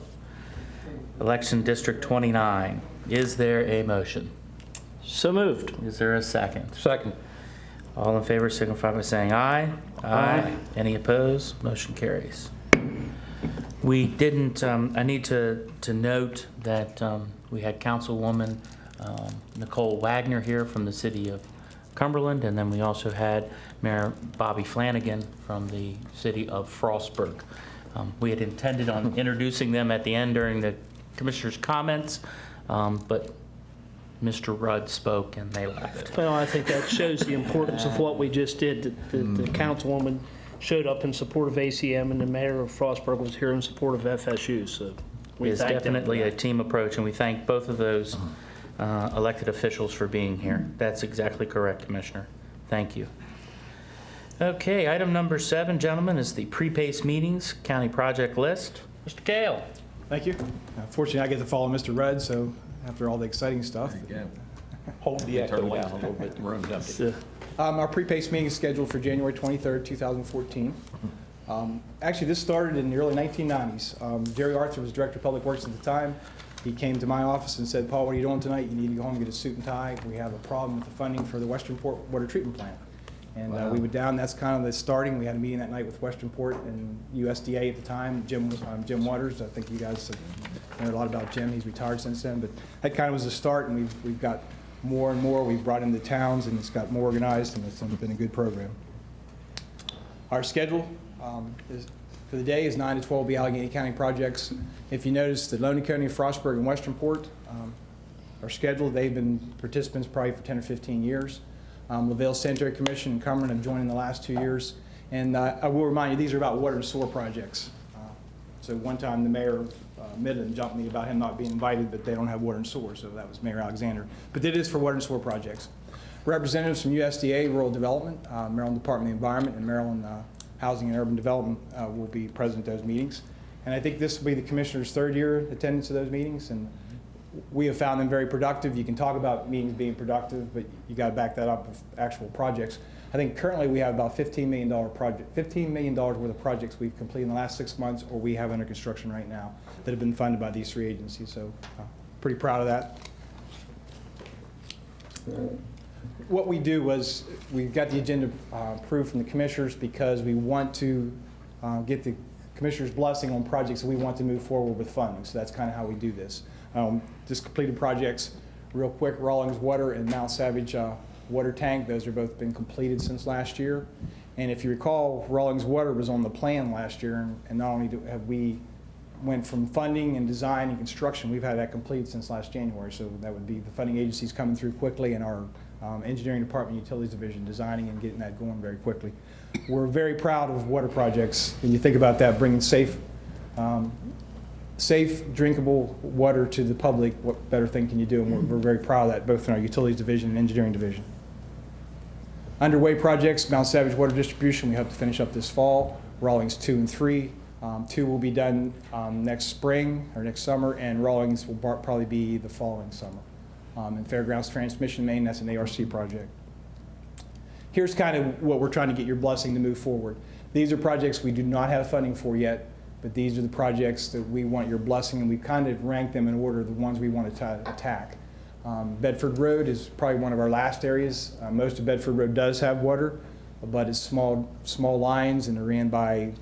S1: Election District 29. Is there a motion?
S11: So moved.
S1: Is there a second?
S5: Second.
S1: All in favor signify by saying aye. Aye. Any opposed? Motion carries. We didn't, I need to note that we had Councilwoman Nicole Wagner here from the city of Cumberland, and then we also had Mayor Bobby Flanagan from the city of Frostburg. We had intended on introducing them at the end during the commissioners' comments, but Mr. Rudd spoke and they left.
S11: Well, I think that shows the importance of what we just did. The councilwoman showed up in support of ACM, and the mayor of Frostburg was here in support of FSU. So we
S1: It's
S11: thank them for
S1: definitely a
S11: that.
S1: team approach, and we thank both of those elected officials for being here. That's exactly correct, Commissioner. Thank you. Okay, item number 7, gentlemen, is the pre-paced meetings county project list. Mr. Kale.
S15: Thank you. Fortunately, I get to follow Mr. Rudd, so after all the exciting stuff.
S5: Hold the echo down a little bit, the room's empty.
S15: Our pre-paced meeting is scheduled for January 23rd, 2014. Actually, this started in the early 1990s. Jerry Arthur was Director of Public Works at the time. He came to my office and said, "Paul, what are you doing tonight? You need to go home and get a suit and tie. We have a problem with the funding for the Westernport water treatment plant." And we went down. That's kind of the starting. We had a meeting that night with Westernport and USDA at the time, Jim Waters. I think you guys know a lot about Jim. He's retired since then. But that kind of was the start, and we've got more and more. We've brought in the towns, and it's got more organized, and it's been a good program. Our schedule for the day is 9 to 12 will be Allegany County projects. If you notice, the Lonoconie, Frostburg, and Westernport are scheduled. They've been participants probably for 10 or 15 years. LaVale Sanitary Commission and Cumberland have joined in the last 2 years. And I will remind you, these are about water and sewer projects. So one time the mayor of Midland jumped me about him not being invited, but they don't have water and sewer, so that was Mayor Alexander. But it is for water and sewer projects. Representatives from USDA, Rural Development, Maryland Department of the Environment, and Maryland Housing and Urban Development will be present at those meetings. And I think this will be the commissioner's 3rd year attendance of those meetings, and we have found them very productive. You can talk about meetings being productive, but you got to back that up with actual projects. I think currently we have about $15 million worth of projects we've completed in the last 6 months, or we have under construction right now, that have been funded by these 3 agencies. So pretty proud of that. What we do was we got the agenda approved from the commissioners because we want to get the commissioners' blessing on projects that we want to move forward with funding. So that's kind of how we do this. Just completed projects real quick. Rawlings Water and Mount Savage water tank. Those have both been completed since last year. And if you recall, Rawlings Water was on the plan last year, and not only have we went from funding and design and construction, we've had that completed since last January. So that would be the funding agencies coming through quickly, and our engineering department, utilities division, designing and getting that going very quickly. We're very proud of water projects. When you think about that, bringing safe, drinkable water to the public, what better thing can you do? And we're very proud of that, both in our utilities division and engineering division. Underway projects, Mount Savage Water Distribution, we hope to finish up this fall. Rawlings 2 and 3. 2 will be done next spring or next summer, and Rawlings will probably be the following summer. And Fairgrounds Transmission Main, that's an ARC project. Here's kind of what we're trying to get your blessing to move forward. These are projects we do not have funding for yet, but these are the projects that we want your blessing, and we've kind of ranked them in order of the ones we want to attack. Bedford Road is probably one of our last areas. Most of Bedford Road does have water, but it's small lines, and they're ran by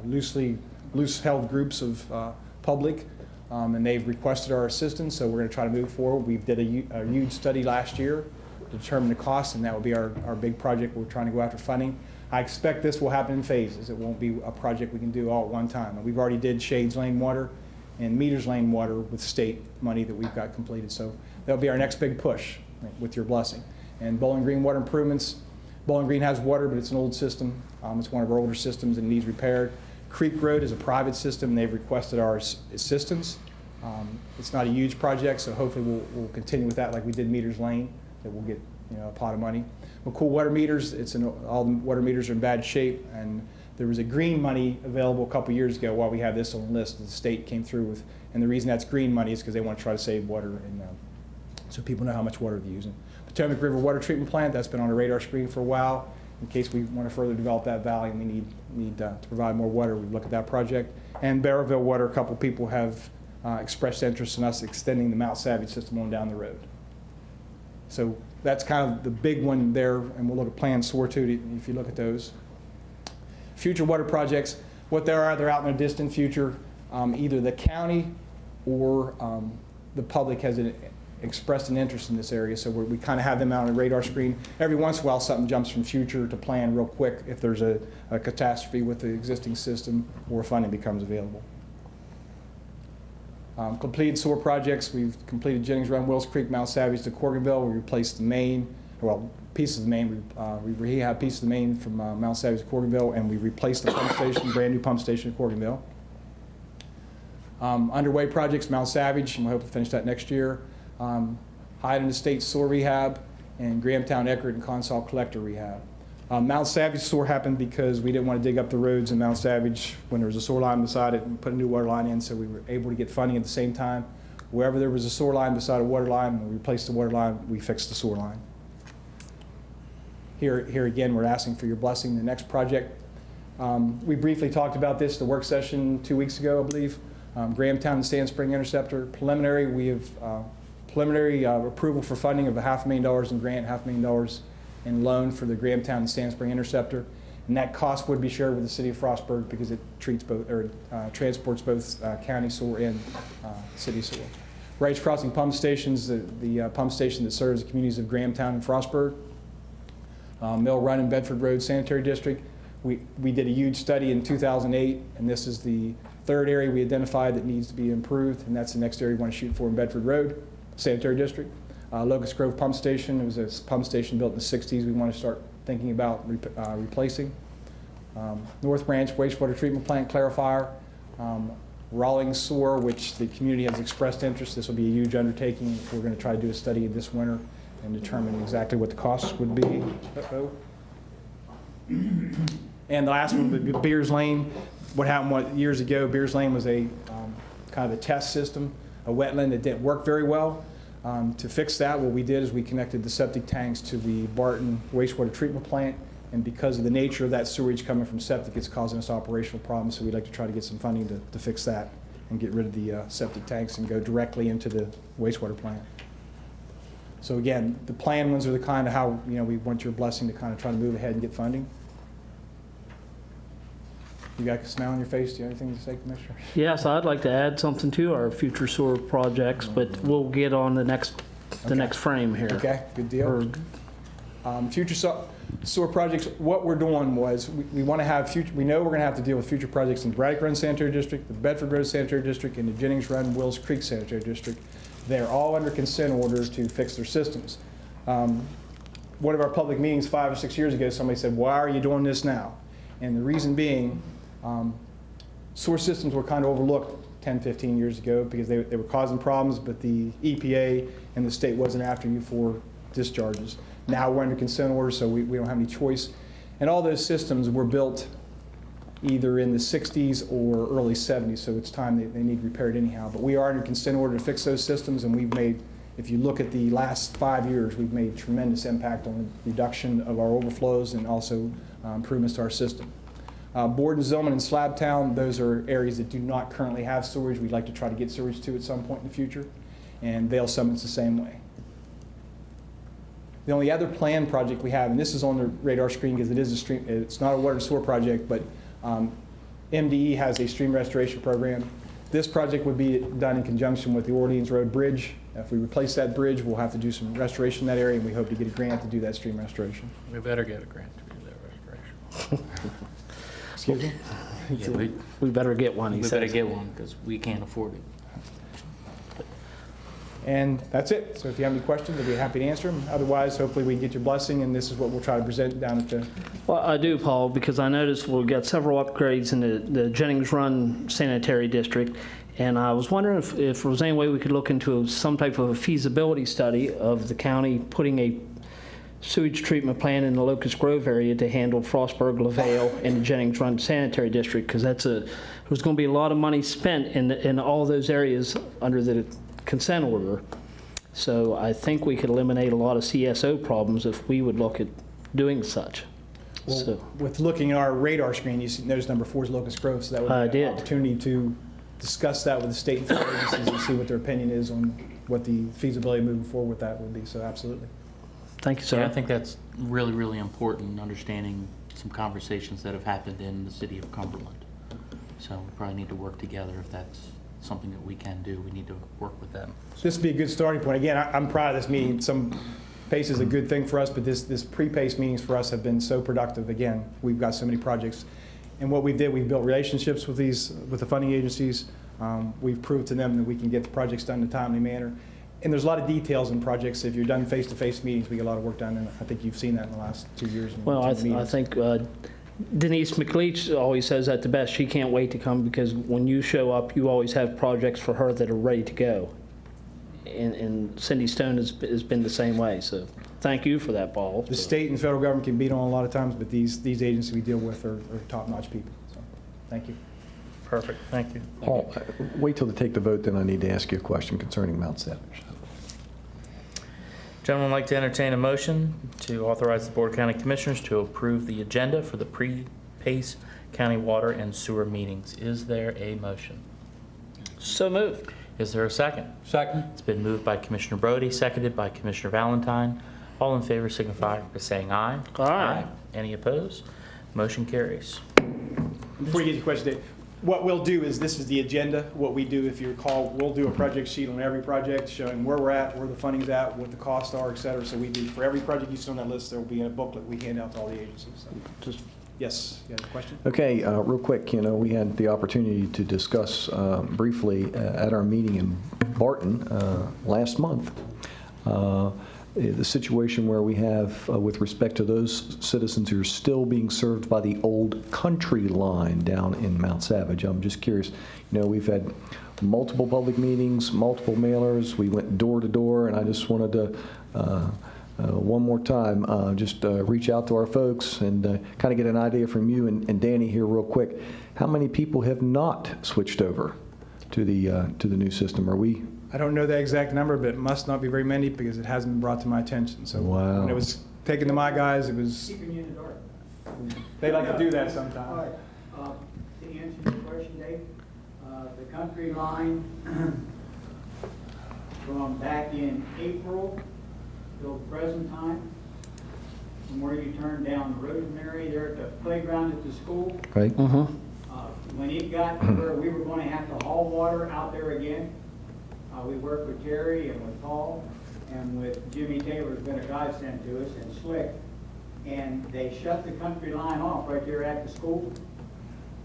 S15: loose-held groups of public, and they've requested our assistance, so we're going to try to move forward. We did a huge study last year determine the cost, and that will be our big project we're trying to go after funding. I expect this will happen in phases. It won't be a project we can do all at one time. And we've already did Shades Lane water and Meters Lane water with state money that we've got completed. So that'll be our next big push, right, with your blessing. And Bowling Green water improvements. Bowling Green has water, but it's an old system. It's one of our older systems and needs repaired. Creek Road is a private system, and they've requested our assistance. It's not a huge project, so hopefully we'll continue with that like we did Meters Lane, that we'll get a pot of money. McCool water meters, all the water meters are in bad shape, and there was a green money available a couple years ago while we had this on the list. The state came through with, and the reason that's green money is because they want to try to save water, and so people know how much water they're using. Potomac River Water Treatment Plant, that's been on the radar screen for a while. In case we want to further develop that valley and we need to provide more water, we look at that project. And Barrowville Water, a couple people have expressed interest in us extending the Mount Savage system on down the road. So that's kind of the big one there, and we'll look at Plan SOAR too if you look at those. Future water projects, what they are, they're out in the distant future. Either the county or the public has expressed an interest in this area, so we kind of have them out on the radar screen. Every once in a while something jumps from future to plan real quick if there's a catastrophe with the existing system or funding becomes available. Completed sewer projects, we've completed Jennings Run, Wills Creek, Mount Savage to Corriganville. We replaced the main, well, pieces of the main. We rehabbed pieces of the main from Mount Savage to Corriganville, and we replaced the pump station, brand new pump station at Corriganville. Underway projects, Mount Savage, and we hope to finish that next year. Hyden Estates sewer rehab, and Grahamtown, Eckerd, and Consol collector rehab. Mount Savage sewer happened because we didn't want to dig up the roads in Mount Savage when there was a sewer line beside it and put a new water line in, so we were able to get funding at the same time. Wherever there was a sewer line beside a water line, when we replaced the water line, we fixed the sewer line. Here again, we're asking for your blessing. The next project, we briefly talked about this, the work session 2 weeks ago, I believe. Grahamtown and Sand Spring Interceptor. Preliminary, we have preliminary approval for funding of $500,000 in grant, $500,000 in loan for the Grahamtown and Sand Spring Interceptor. And that cost would be shared with the city of Frostburg because it treats both, or transports both county sewer and city sewer. Wrights Crossing Pump Stations, the pump station that serves the communities of Grahamtown and Frostburg. Mill Run and Bedford Road Sanitary District. We did a huge study in 2008, and this is the third area we identified that needs to be improved, and that's the next area we want to shoot for in Bedford Road Sanitary District. Locust Grove Pump Station, it was a pump station built in the 60s we want to start thinking about replacing. North Branch Wastewater Treatment Plant Clarifier. Rawlings Sewer, which the community has expressed interest. This will be a huge undertaking. We're going to try to do a study this winter and determine exactly what the costs would be. And the last one would be Beers Lane. What happened years ago, Beers Lane was a kind of a test system, a wetland that didn't work very well. To fix that, what we did is we connected the septic tanks to the Barton wastewater treatment plant, and because of the nature of that sewage coming from septic, it's causing us operational problems, so we'd like to try to get some funding to fix that and get rid of the septic tanks and go directly into the wastewater plant. So again, the planned ones are the kind of how we want your blessing to kind of try to move ahead and get funding. You got a smile on your face. Do you have anything to say, Commissioner?
S11: Yes, I'd like to add something to our future sewer projects, but we'll get on the next frame here.
S15: Okay, good deal. Future sewer projects, what we're doing was we want to have we know we're going to have to deal with future projects in the Braddock Run Sanitary District, the Bedford Road Sanitary District, and the Jennings Run Wills Creek Sanitary District. They're all under consent orders to fix their systems. One of our public meetings 5 or 6 years ago, somebody said, why are you doing this now? And the reason being, sewer systems were kind of overlooked 10, 15 years ago because they were causing problems, but the EPA and the state wasn't after you for discharges. Now we're under consent order, so we don't have any choice. And all those systems were built either in the 60s or early 70s, so it's time they need repaired anyhow. But we are under consent order to fix those systems, and we've made, if you look at the last 5 years, we've made tremendous impact on the reduction of our overflows and also improvements to our system. Borden, Zillman, and Slabtown, those are areas that do not currently have sewage. We'd like to try to get sewage to at some point in the future. And Vale Summit's the same way. The only other planned project we have, and this is on the radar screen because it is a stream, it's not a water and sewer project, but MDE has a stream restoration program. This project would be done in conjunction with the Orleans Road Bridge. If we replace that bridge, we'll have to do some restoration in that area, and we hope to get a grant to do that stream restoration.
S1: We better get a grant to do that restoration.
S15: Excuse me?
S1: Yeah,
S11: We better get one, he
S1: we better
S11: says.
S1: get one because we can't afford it.
S15: And that's it. So if you have any questions, I'll be happy to answer them. Otherwise, hopefully we can get your blessing, and this is what we'll try to present down at the...
S11: Well, I do, Paul, because I noticed we've got several upgrades in the Jennings Run Sanitary District, and I was wondering if there was any way we could look into some type of a feasibility study of the county putting a sewage treatment plant in the Locust Grove area to handle Frostburg, LaVale, and the Jennings Run Sanitary District, because there's going to be a lot of money spent in all those areas under the consent order. So I think we could eliminate a lot of CSO problems if we would look at doing such.
S15: Well,
S11: So,
S15: with looking at our radar screen, you notice number 4 is Locust Grove, so that would be an opportunity to discuss that with the state and federal agencies and see what their opinion is on what the feasibility moving forward with that would be. So absolutely.
S11: thank you, sir.
S1: Yeah, I think that's really, really important, understanding some conversations that have happened in the city of Cumberland. So we probably need to work together if that's something that we can do. We need to work with them.
S15: This would be a good starting point. Again, I'm proud of this meeting. Some PACE is a good thing for us, but this pre-PACE meetings for us have been so productive. Again, we've got so many projects. And what we did, we've built relationships with the funding agencies. We've proved to them that we can get the projects done in a timely manner. And there's a lot of details in projects. If you're done face-to-face meetings, we get a lot of work done, and I think you've seen that in the last 2 years.
S11: Well, I think Denise McLeach always says that the best. She can't wait to come because when you show up, you always have projects for her that are ready to go. And Cindy Stone has been the same way. So thank you for that, Paul.
S15: The state and federal government can beat on a lot of times, but these agencies we deal with are top-notch people. So thank you.
S1: Perfect. Thank you.
S12: Paul, wait till they take the vote, then I need to ask you a question concerning Mount Savage.
S1: Gentlemen, I'd like to entertain a motion to authorize the Board of County Commissioners to approve the agenda for the pre-PACE County Water and Sewer meetings. Is there a motion?
S11: So moved.
S1: Is there a second?
S5: Second.
S1: It's been moved by Commissioner Brody, seconded by Commissioner Valentine. All in favor signify by saying aye.
S11: Aye.
S1: Any opposed? Motion carries.
S15: Before you get to your question, Dave, what we'll do is, this is the agenda. What we do, if you recall, we'll do a project sheet on every project showing where we're at, where the funding's at, what the costs are, et cetera. So we do, for every project you see on that list, there will be in a booklet we hand out to all the agencies. So, yes, you have a question?
S12: Okay, real quick, we had the opportunity to discuss briefly at our meeting in Barton last month the situation where we have, with respect to those citizens who are still being served by the old country line down in Mount Savage. I'm just curious, we've had multiple public meetings, multiple mailers, we went door to door, and I just wanted to, one more time, just reach out to our folks and kind of get an idea from you and Danny here real quick. How many people have not switched over to the new system? Are we?
S15: I don't know the exact number, but it must not be very many because it hasn't been brought to my attention. So when it was taken to my guys, it was.
S9: Keeping you in the dark.
S15: They like to do that sometimes.
S9: All right. To answer your question, Dave, the country line from back in April till the present time, from where you turn down Rosemary there at the playground at the school.
S12: Right.
S9: When it got to where we were going to have to haul water out there again, we worked with Terry and with Paul and with Jimmy Taylor's been a godsend to us, and Slick, and they shut the country line off right there at the school.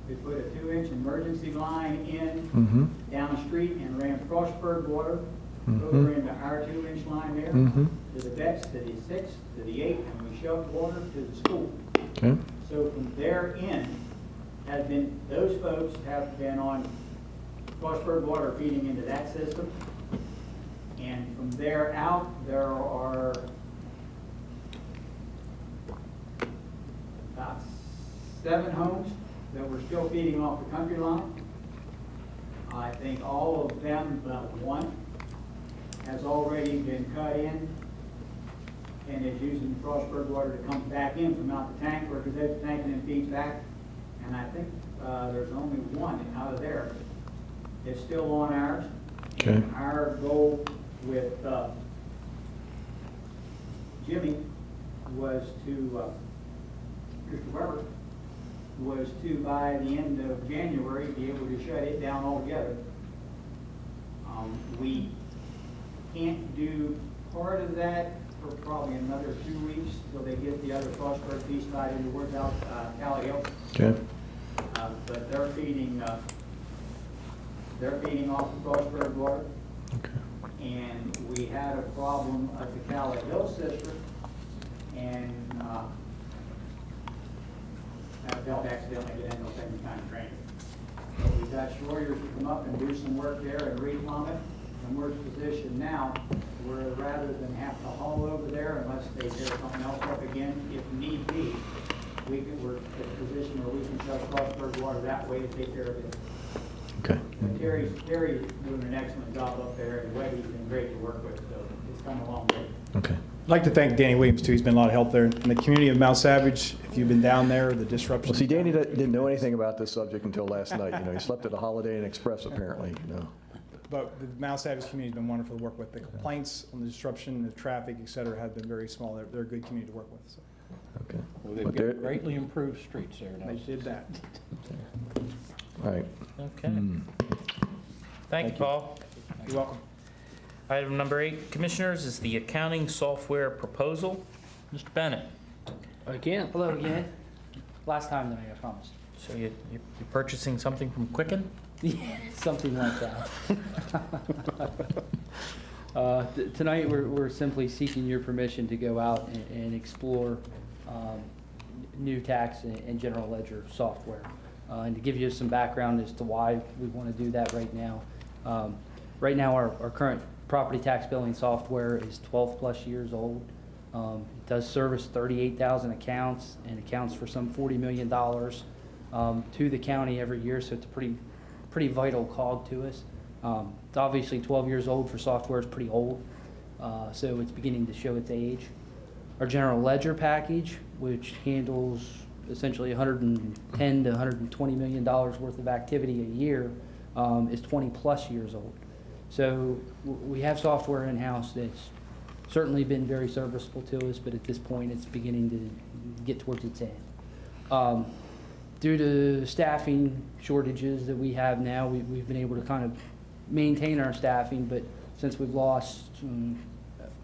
S9: They put a 2-inch emergency line in down the street and ran Frostburg water over into our 2-inch line there to the vets, to the 6, to the 8, and we shoved water to the school.
S12: Okay.
S9: So from there in, those folks have been on Frostburg water feeding into that system. And from there out, there are about 7 homes that we're still feeding off the country line. I think all of them but one has already been cut in and is using Frostburg water to come back in from out the tank, where the tank and then feeds back. And I think there's only one out of there. It's still on ours.
S12: Okay.
S9: And our goal with Jimmy was to, Mr. Weber, was to, by the end of January, be able to shut it down altogether We can't do part of that for probably another 2 weeks till they get the other Frostburg piece tied into Woods out, Cali Hill.
S12: Okay.
S9: But they're feeding off the Frostburg water. And we had a problem at the Cali Hill system, and Bell accidentally get in those same kind of training. So we've got Schroyers to come up and do some work there and replumb it, and we're positioned now where rather than have to haul over there unless they tear something else up again, if need be, we're in a position where we can shut Frostburg water that way to take care of it.
S12: Okay.
S9: But Terry's doing an excellent job up there, and Webby's been great to work with, so it's come a long way.
S12: Okay.
S15: I'd like to thank Danny Williams, too. He's been a lot of help there. In the community of Mount Savage, if you've been down there, the disruption.
S12: Well, see, Danny didn't know anything about this subject until last night. You know, he slept at a Holiday Inn Express, apparently, you know.
S15: But the Mount Savage community's been wonderful to work with. The complaints on the disruption, the traffic, et cetera, have been very small. They're a good community to work with. So.
S12: Okay.
S5: Well, they've
S12: But they're-
S5: got greatly improved streets there now.
S15: They did that.
S12: All right.
S1: Okay. Thank you, Paul.
S15: You're welcome.
S1: Item number 8, Commissioners, is the accounting software proposal. Mr. Bennett.
S2: Again. Hello again. Last time tonight, I promise.
S1: So you're purchasing something from Quicken?
S2: Something like that. Tonight, we're simply seeking your permission to go out and explore new tax and general ledger software. And to give you some background as to why we want to do that right now. Right now, our current property tax billing software is 12-plus years old. It does service 38,000 accounts and accounts for some $40 million to the county every year, so it's a pretty vital cog to us. It's obviously 12 years old for software. It's pretty old, so it's beginning to show its age. Our general ledger package, which handles essentially $110 to $120 million worth of activity a year, is 20-plus years old. So we have software in-house that's certainly been very serviceable to us, but at this point it's beginning to get towards its end. Due to staffing shortages that we have now, we've been able to kind of maintain our staffing, but since we've lost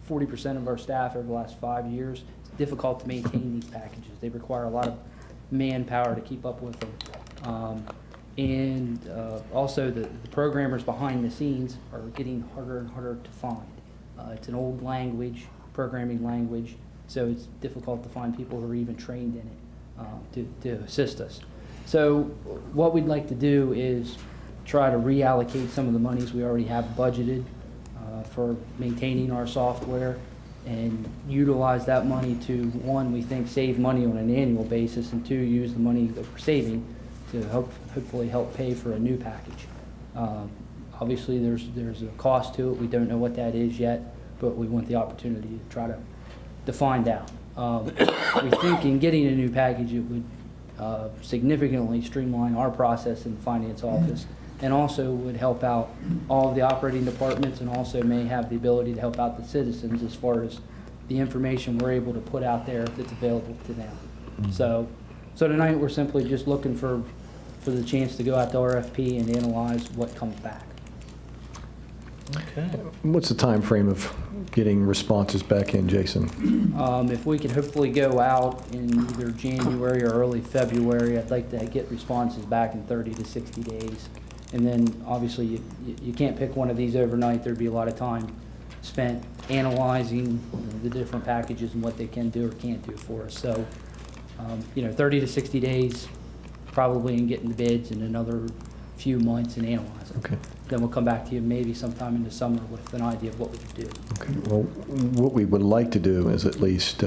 S2: 40% of our staff over the last 5 years, it's difficult to maintain these packages. They require a lot of manpower to keep up with them. Also the programmers behind the scenes are getting harder and harder to find. It's an old language, programming language, so it's difficult to find people who are even trained in it to assist us. So what we'd like to do is try to reallocate some of the monies we already have budgeted for maintaining our software and utilize that money to, one, we think save money on an annual basis, and two, use the money that we're saving to hopefully help pay for a new package. Obviously, there's a cost to it. We don't know what that is yet, but we want the opportunity to try to find out. We think in getting a new package, it would significantly streamline our process in the finance office, and also would help out all of the operating departments, and also may have the ability to help out the citizens as far as the information we're able to put out there that's available to them. So tonight we're simply just looking for the chance to go out to RFP and analyze what comes back.
S1: Okay.
S12: What's the time frame of getting responses back in, Jason?
S2: If we could hopefully go out in either January or early February, I'd like to get responses back in 30 to 60 days. And then obviously you can't pick one of these overnight. There'd be a lot of time spent analyzing the different packages and what they can do or can't do for us. So, 30 to 60 days probably in getting the bids, and another few months in analyzing.
S12: Okay.
S2: Then we'll come back to you maybe sometime in the summer with an idea of what we could do.
S12: Okay. Well, what we would like to do is at least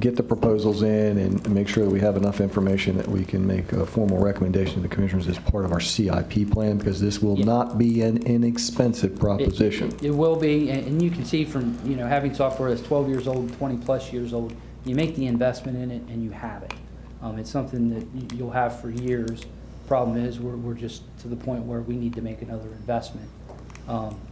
S12: get the proposals in and make sure that we have enough information that we can make a formal recommendation to the commissioners as part of our CIP plan, because this will not be an inexpensive proposition.
S2: It will be, and you can see from, having software that's 12 years old, 20-plus years old, you make the investment in it and you have it. It's something that you'll have for years. Problem is, we're just to the point where we need to make another investment.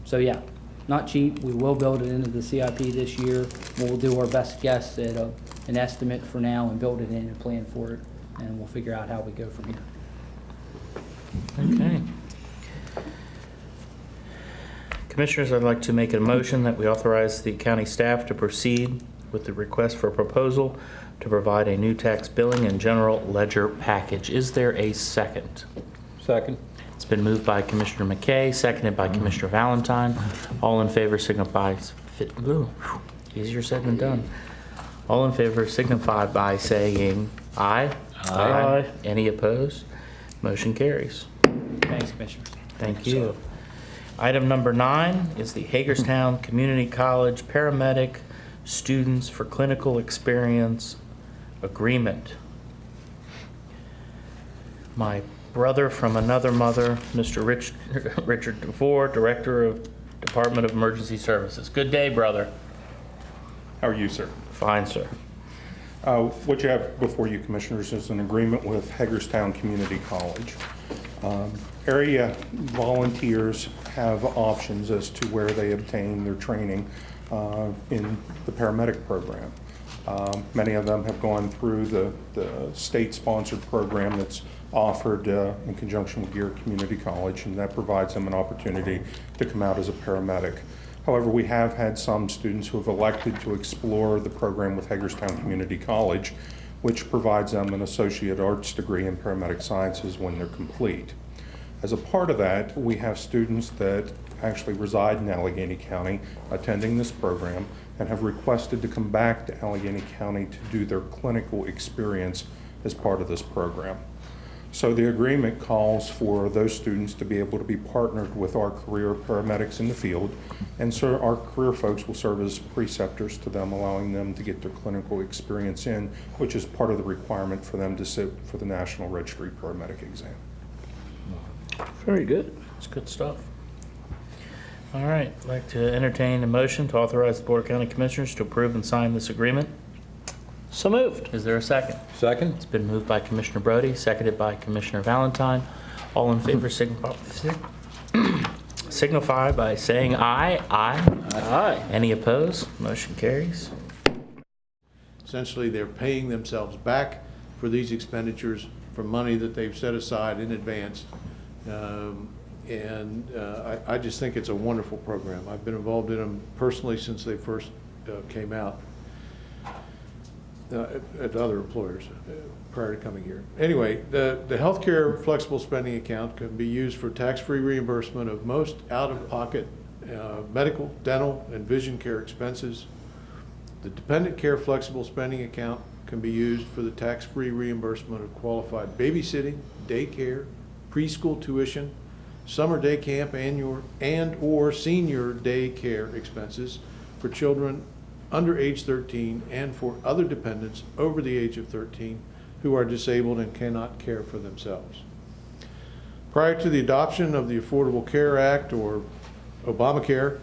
S2: So yeah, not cheap. We will build it into the CIP this year. We'll do our best guess at an estimate for now and build it in and plan for it, and we'll figure out how we go from here.
S1: Okay. Commissioners, I'd like to make a motion that we authorize the county staff to proceed with the request for a proposal to provide a new tax billing and general ledger package. Is there a second?
S5: Second.
S1: It's been moved by Commissioner McKay, seconded by Commissioner Valentine. All in favor signify, easier said than done. All in favor signify by saying aye.
S11: Aye.
S1: Any opposed? Motion carries.
S2: Thanks, Commissioners.
S1: Thank you. Item number 9 is the Hagerstown Community College Paramedic Students for Clinical Experience Agreement. My brother from another mother, Mr. Richard DeVore, Director of Department of Emergency Services. Good day, brother.
S16: How are you, sir?
S1: Fine, sir.
S16: What you have before you, Commissioners, is an agreement with Hagerstown Community College. Area volunteers have options as to where they obtain their training in the paramedic program. Many of them have gone through the state-sponsored program that's offered in conjunction with Gear Community College, and that provides them an opportunity to come out as a paramedic. However, we have had some students who have elected to explore the program with Hagerstown Community College, which provides them an associate arts degree in paramedic sciences when they're complete. As a part of that, we have students that actually reside in Allegany County attending this program and have requested to come back to Allegany County to do their clinical experience as part of this program. So the agreement calls for those students to be able to be partnered with our career paramedics in the field, and so our career folks will serve as preceptors to them, allowing them to get their clinical experience in, which is part of the requirement for them to sit for the National Registry Paramedic exam.
S11: Very good.
S1: It's good stuff. All right, I'd like to entertain a motion to authorize the Board of County Commissioners to approve and sign this agreement.
S11: So moved.
S1: Is there a second?
S5: Second.
S1: It's been moved by Commissioner Brody, seconded by Commissioner Valentine. All in favor signify by saying aye. Aye.
S11: Aye.
S1: Any opposed? Motion carries.
S17: Essentially, they're paying themselves back for these expenditures from money that they've set aside in advance. I just think it's a wonderful program. I've been involved in them personally since they first came out at other employers prior to coming here. Anyway, the healthcare flexible spending account can be used for tax-free reimbursement of most out-of-pocket medical, dental, and vision care expenses. The dependent care flexible spending account can be used for the tax-free reimbursement of qualified babysitting, daycare, preschool tuition, summer day camp, and or senior day care expenses for children under age 13 and for other dependents over the age of 13 who are disabled and cannot care for themselves. Prior to the adoption of the Affordable Care Act, or Obamacare,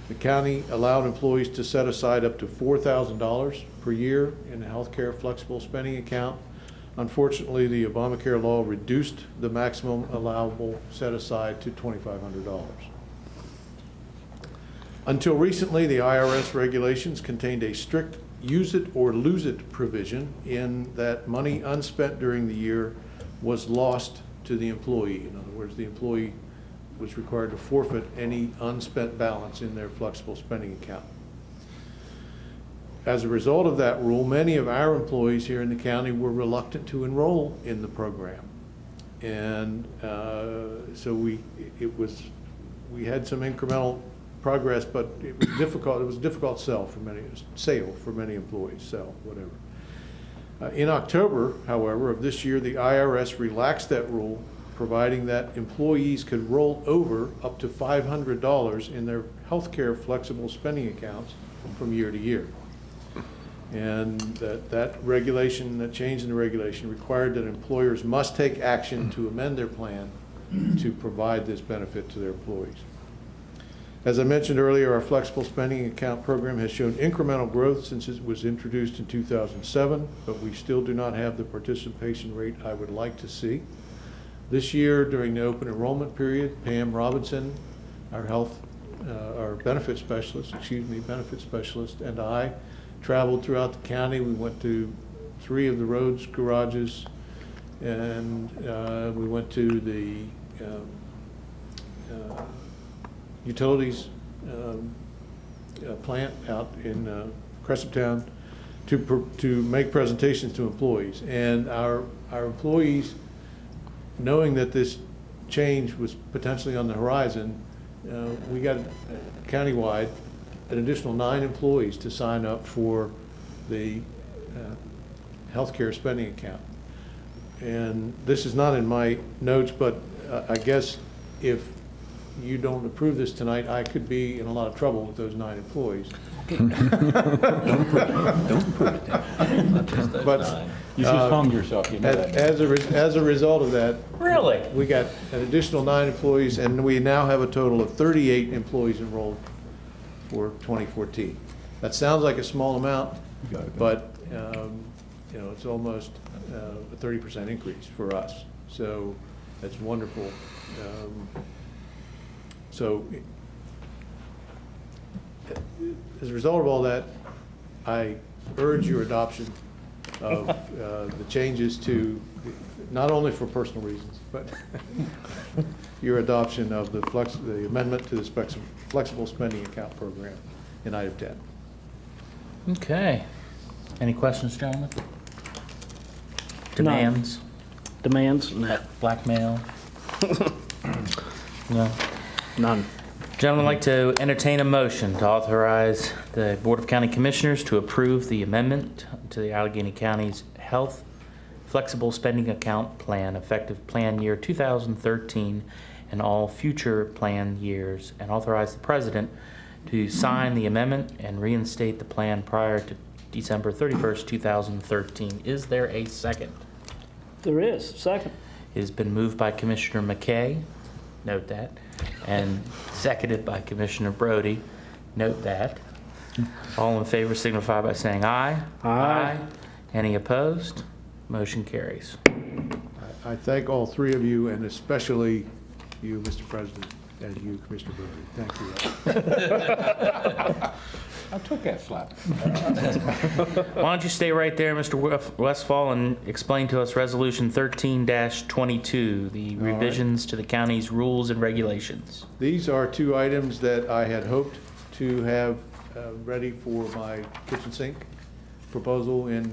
S17: the county allowed employees to set aside up to $4,000 per year in a healthcare flexible spending account. Unfortunately, the Obamacare law reduced the maximum allowable set aside to $2,500. Until recently, the IRS regulations contained a strict use it or lose it provision in that money unspent during the year was lost to the employee. In other words, the employee was required to forfeit any unspent balance in their flexible spending account. As a result of that rule, many of our employees here in the county were reluctant to enroll in the program. And so we had some incremental progress, but it was difficult. It was a difficult sale for many employees. In October, however, of this year, the IRS relaxed that rule, providing that employees could roll over up to $500 in their healthcare flexible spending accounts from year to year. And that regulation, that change in the regulation, required that employers must take action to amend their plan to provide this benefit to their employees. As I mentioned earlier, our flexible spending account program has shown incremental growth since it was introduced in 2007, but we still do not have the participation rate I would like to see. This year, during the open enrollment period, Pam Robinson, our benefit specialist, and I traveled throughout the county. We went to 3 of the roads garages, and we went to the utilities plant out in Cresaptown to make presentations to employees. And our employees, knowing that this change was potentially on the horizon, we got countywide an additional 9 employees to sign up for the healthcare spending account. And this is not in my notes, but I guess if you don't approve this tonight, I could be in a lot of trouble with those 9 employees.
S5: Don't put it down.
S17: But
S5: You just hung yourself, you know that.
S17: as a result of that,
S1: Really?
S17: we got an additional 9 employees, and we now have a total of 38 employees enrolled for 2014. That sounds like a small amount, but you know, it's almost a 30% increase for us. So that's wonderful. So as a result of all that, I urge your adoption of the changes to, not only for personal reasons, but your adoption of the amendment to the flexible spending account program in item 10.
S1: Okay. Any questions, gentlemen? Demands?
S11: Demands? No.
S1: Blackmail? No?
S11: None.
S1: Gentlemen, I'd like to entertain a motion to authorize the Board of County Commissioners to approve the amendment to the Allegheny County's Health Flexible Spending Account Plan effective plan year 2013 and all future plan years, and authorize the President to sign the amendment and reinstate the plan prior to December 31st, 2013. Is there a second?
S11: There is. Second.
S1: It has been moved by Commissioner McKay, note that, and seconded by Commissioner Brody, note that. All in favor signify by saying aye.
S11: Aye.
S1: Any opposed? Motion carries.
S17: I thank all 3 of you, and especially you, Mr. President, and you, Commissioner Brody. Thank you.
S5: I took that slap.
S1: Why don't you stay right there, Mr. Westfall, and explain to us Resolution 13-22, the revisions to the county's rules and regulations.
S17: These are 2 items that I had hoped to have ready for my kitchen sink proposal in,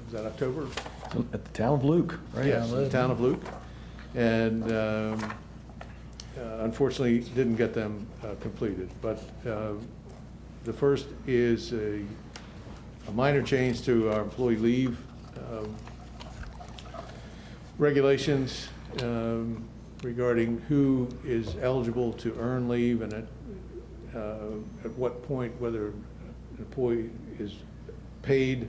S17: is that October?
S12: At the town of Luke, right?
S17: Yes, the town of Luke. And unfortunately, didn't get them completed. But the first is a minor change to our employee leave regulations regarding who is eligible to earn leave and at what point whether an employee is paid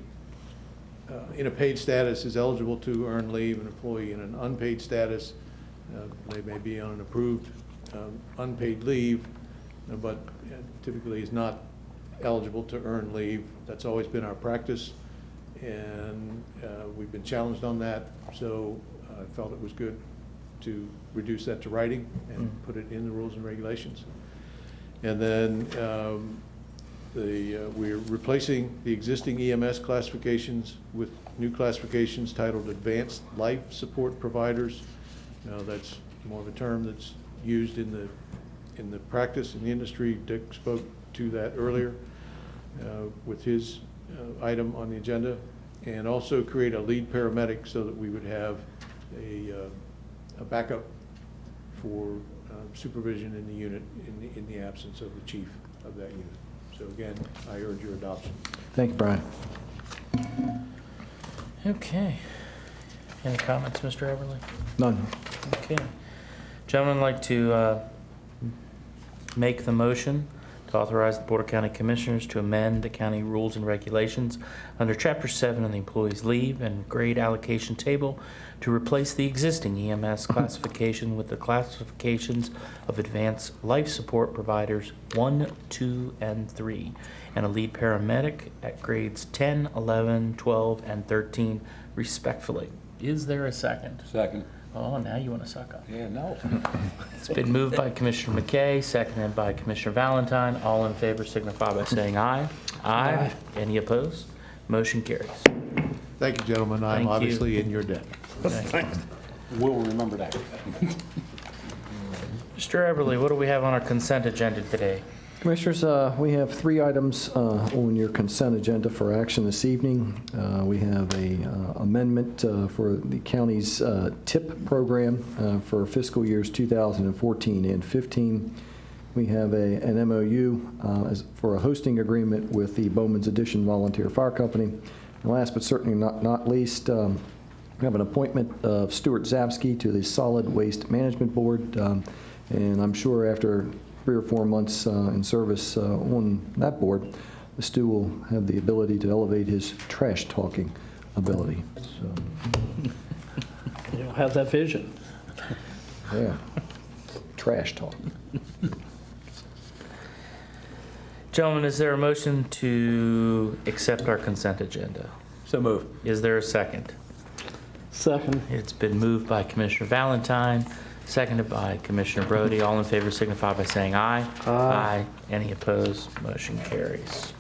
S17: in a paid status is eligible to earn leave. An employee in an unpaid status, they may be on an approved unpaid leave, but typically is not eligible to earn leave. That's always been our practice, and we've been challenged on that, so I felt it was good to reduce that to writing and put it in the rules and regulations. And then we're replacing the existing EMS classifications with new classifications titled Advanced Life Support Providers. Now, that's more of a term that's used in the practice in the industry. Dick spoke to that earlier with his item on the agenda, and also create a lead paramedic so that we would have a backup for supervision in the unit in the absence of the chief of that unit. So again, I urge your adoption.
S12: Thank you, Brian.
S1: Okay. Any comments, Mr. Everly?
S12: None.
S1: Okay. Gentlemen, I'd like to make the motion to authorize the Board of County Commissioners to amend the county rules and regulations under Chapter 7 of the Employees Leave and Grade Allocation Table to replace the existing EMS classification with the classifications of Advanced Life Support Providers 1, 2, and 3, and a lead paramedic at grades 10, 11, 12, and 13, respectfully. Is there a second?
S5: Second.
S1: Oh, now you want to suck up.
S5: Yeah, no.
S1: It's been moved by Commissioner McKay, seconded by Commissioner Valentine. All in favor signify by saying aye. Aye. Any opposed? Motion carries.
S17: Thank you, gentlemen. I'm
S1: Thank you.
S17: obviously in your debt.
S5: We'll remember that.
S1: Mr. Everly, what do we have on our consent agenda today?
S12: Commissioners, we have 3 items on your consent agenda for action this evening. We have a amendment for the county's TIP program for fiscal years 2014 and 15. We have an MOU for a hosting agreement with the Bowman's Addition Volunteer Fire Company. And last but certainly not least, we have an appointment of Stuart Zapsky to the Solid Waste Management Board. And I'm sure after 3 or 4 months in service on that board, Stu will have the ability to elevate his trash talking ability. So,
S11: You'll have that vision.
S12: yeah, trash talk.
S1: Gentlemen, is there a motion to accept our consent agenda?
S5: So moved.
S1: Is there a second?
S11: Second.
S1: It's been moved by Commissioner Valentine, seconded by Commissioner Brody. All in favor signify by saying aye. Aye. Any opposed? Motion carries.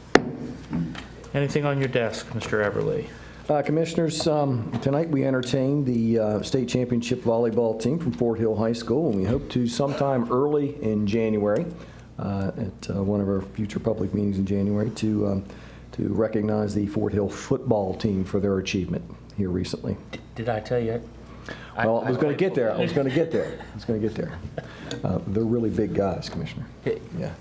S1: Anything on your desk, Mr. Everly?
S12: Commissioners, tonight we entertained the state championship volleyball team from Fort Hill High School, and we hope to sometime early in January at one of our future public meetings in January to recognize the Fort Hill football team for their achievement here recently.
S1: Did I tell you?
S12: Well, I was going to get there. They're really big guys, Commissioner. Yeah.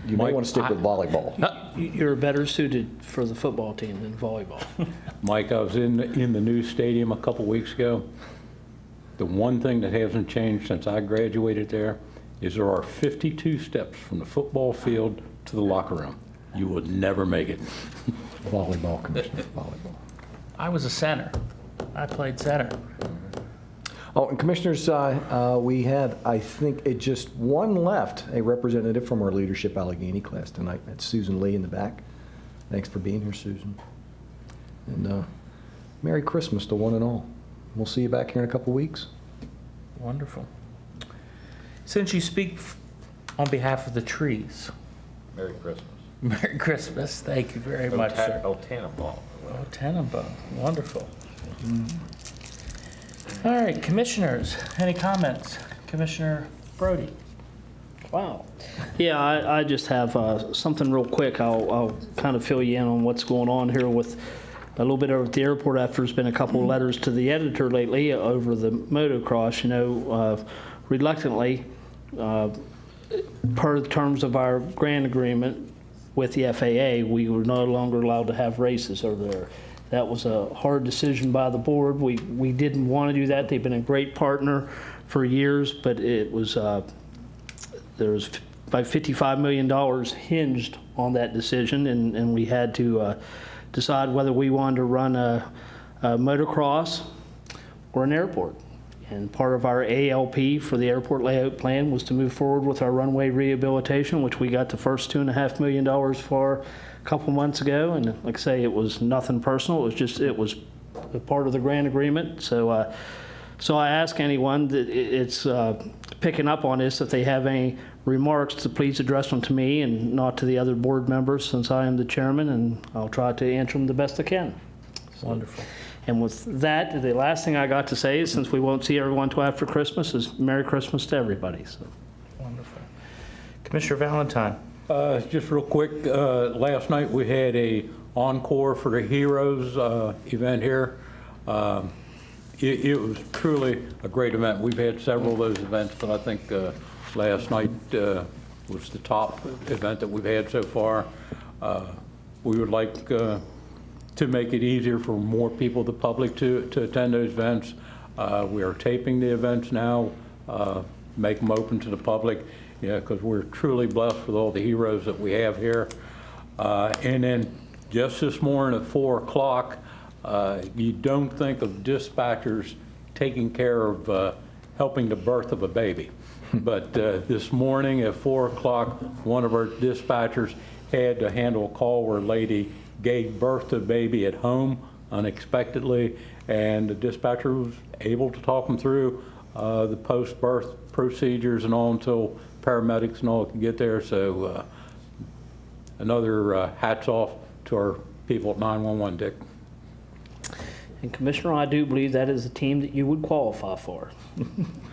S12: You might want to stick with volleyball.
S11: You're better suited for the football team than volleyball.
S5: Mike, I was in the new stadium a couple weeks ago. The one thing that hasn't changed since I graduated there is there are 52 steps from the football field to the locker room. You would never make it.
S12: Volleyball, Commissioner, volleyball.
S1: I was a center. I played center.
S12: Oh, and Commissioners, we had, I think, just one left, a representative from our Leadership Allegany class tonight. That's Susan Lee in the back. Thanks for being here, Susan. And Merry Christmas to one and all. We'll see you back here in a couple weeks.
S1: Wonderful. Since you speak on behalf of the trees,
S3: Merry Christmas.
S1: Merry Christmas. Thank you very much, sir.
S3: Oh, Tannenbaum.
S1: Oh, Tannenbaum. Wonderful. All right, commissioners, any comments? Commissioner Brody.
S11: Wow. Yeah, I just have something real quick. I'll kind of fill you in on what's going on here with a little bit over at the airport after there's been a couple of letters to the editor lately over the motocross. You know, reluctantly, per the terms of our grant agreement with the FAA, we were no longer allowed to have races over there. That was a hard decision by the board. We didn't want to do that. They've been a great partner for years, but it was there was about $55 million hinged on that decision, and we had to decide whether we wanted to run a motocross or an airport. And part of our ALP for the airport layout plan was to move forward with our runway rehabilitation, which we got the first $2.5 million for a couple months ago. And like I say, it was nothing personal. It was a part of the grant agreement. So, so I ask anyone that it's picking up on this, if they have any remarks, to please address them to me and not to the other board members, since I am the chairman, and I'll try to answer them the best I can. So.
S1: Wonderful.
S11: And with that, the last thing I got to say is, since we won't see everyone till after Christmas, is Merry Christmas to everybody. So.
S1: Wonderful. Commissioner Valentine.
S5: Just real quick, last night we had a encore for the Heroes event here. It was truly a great event. We've had several of those events, but I think last night was the top event that we've had so far. We would like to make it easier for more people, the public, to attend those events. We are taping the events now, make them open to the public, because we're truly blessed with all the heroes that we have here. And then just this morning at 4 o'clock, you don't think of dispatchers taking care of helping the birth of a baby. But this morning at 4 o'clock, one of our dispatchers had to handle a call where a lady gave birth to a baby at home unexpectedly, and the dispatcher was able to talk them through the post-birth procedures and all until paramedics and all could get there. So another hats off to our people at 911, Dick.
S11: And Commissioner, I do believe that is a team that you would qualify for.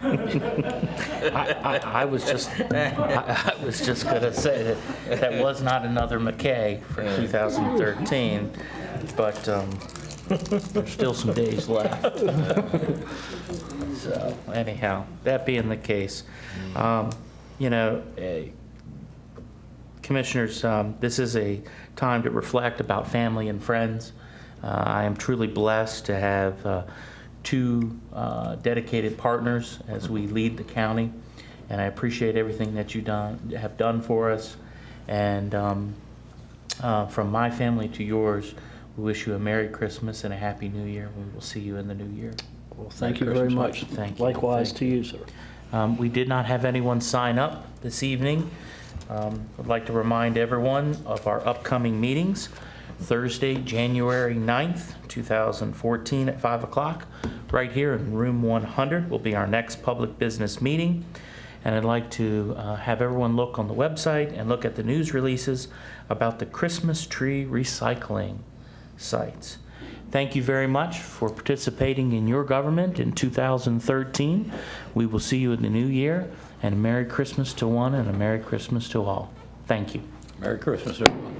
S1: I was just going to say that was not another McKay for 2013, but there's still some days left. So anyhow, that being the case, Commissioners, this is a time to reflect about family and friends. I am truly blessed to have two dedicated partners as we lead the county, and I appreciate everything that you have done for us. And from my family to yours, we wish you a Merry Christmas and a Happy New Year. We will see you in the new year.
S11: Well, thank you very much.
S1: Thank you.
S11: Likewise to you, sir.
S1: We did not have anyone sign up this evening. I'd like to remind everyone of our upcoming meetings. Thursday, January 9th, 2014 at 5 o'clock, right here in room 100 will be our next public business meeting. And I'd like to have everyone look on the website and look at the news releases about the Christmas tree recycling sites. Thank you very much for participating in your government in 2013. We will see you in the new year, and a Merry Christmas to one and a Merry Christmas to all. Thank you.
S5: Merry Christmas, everyone.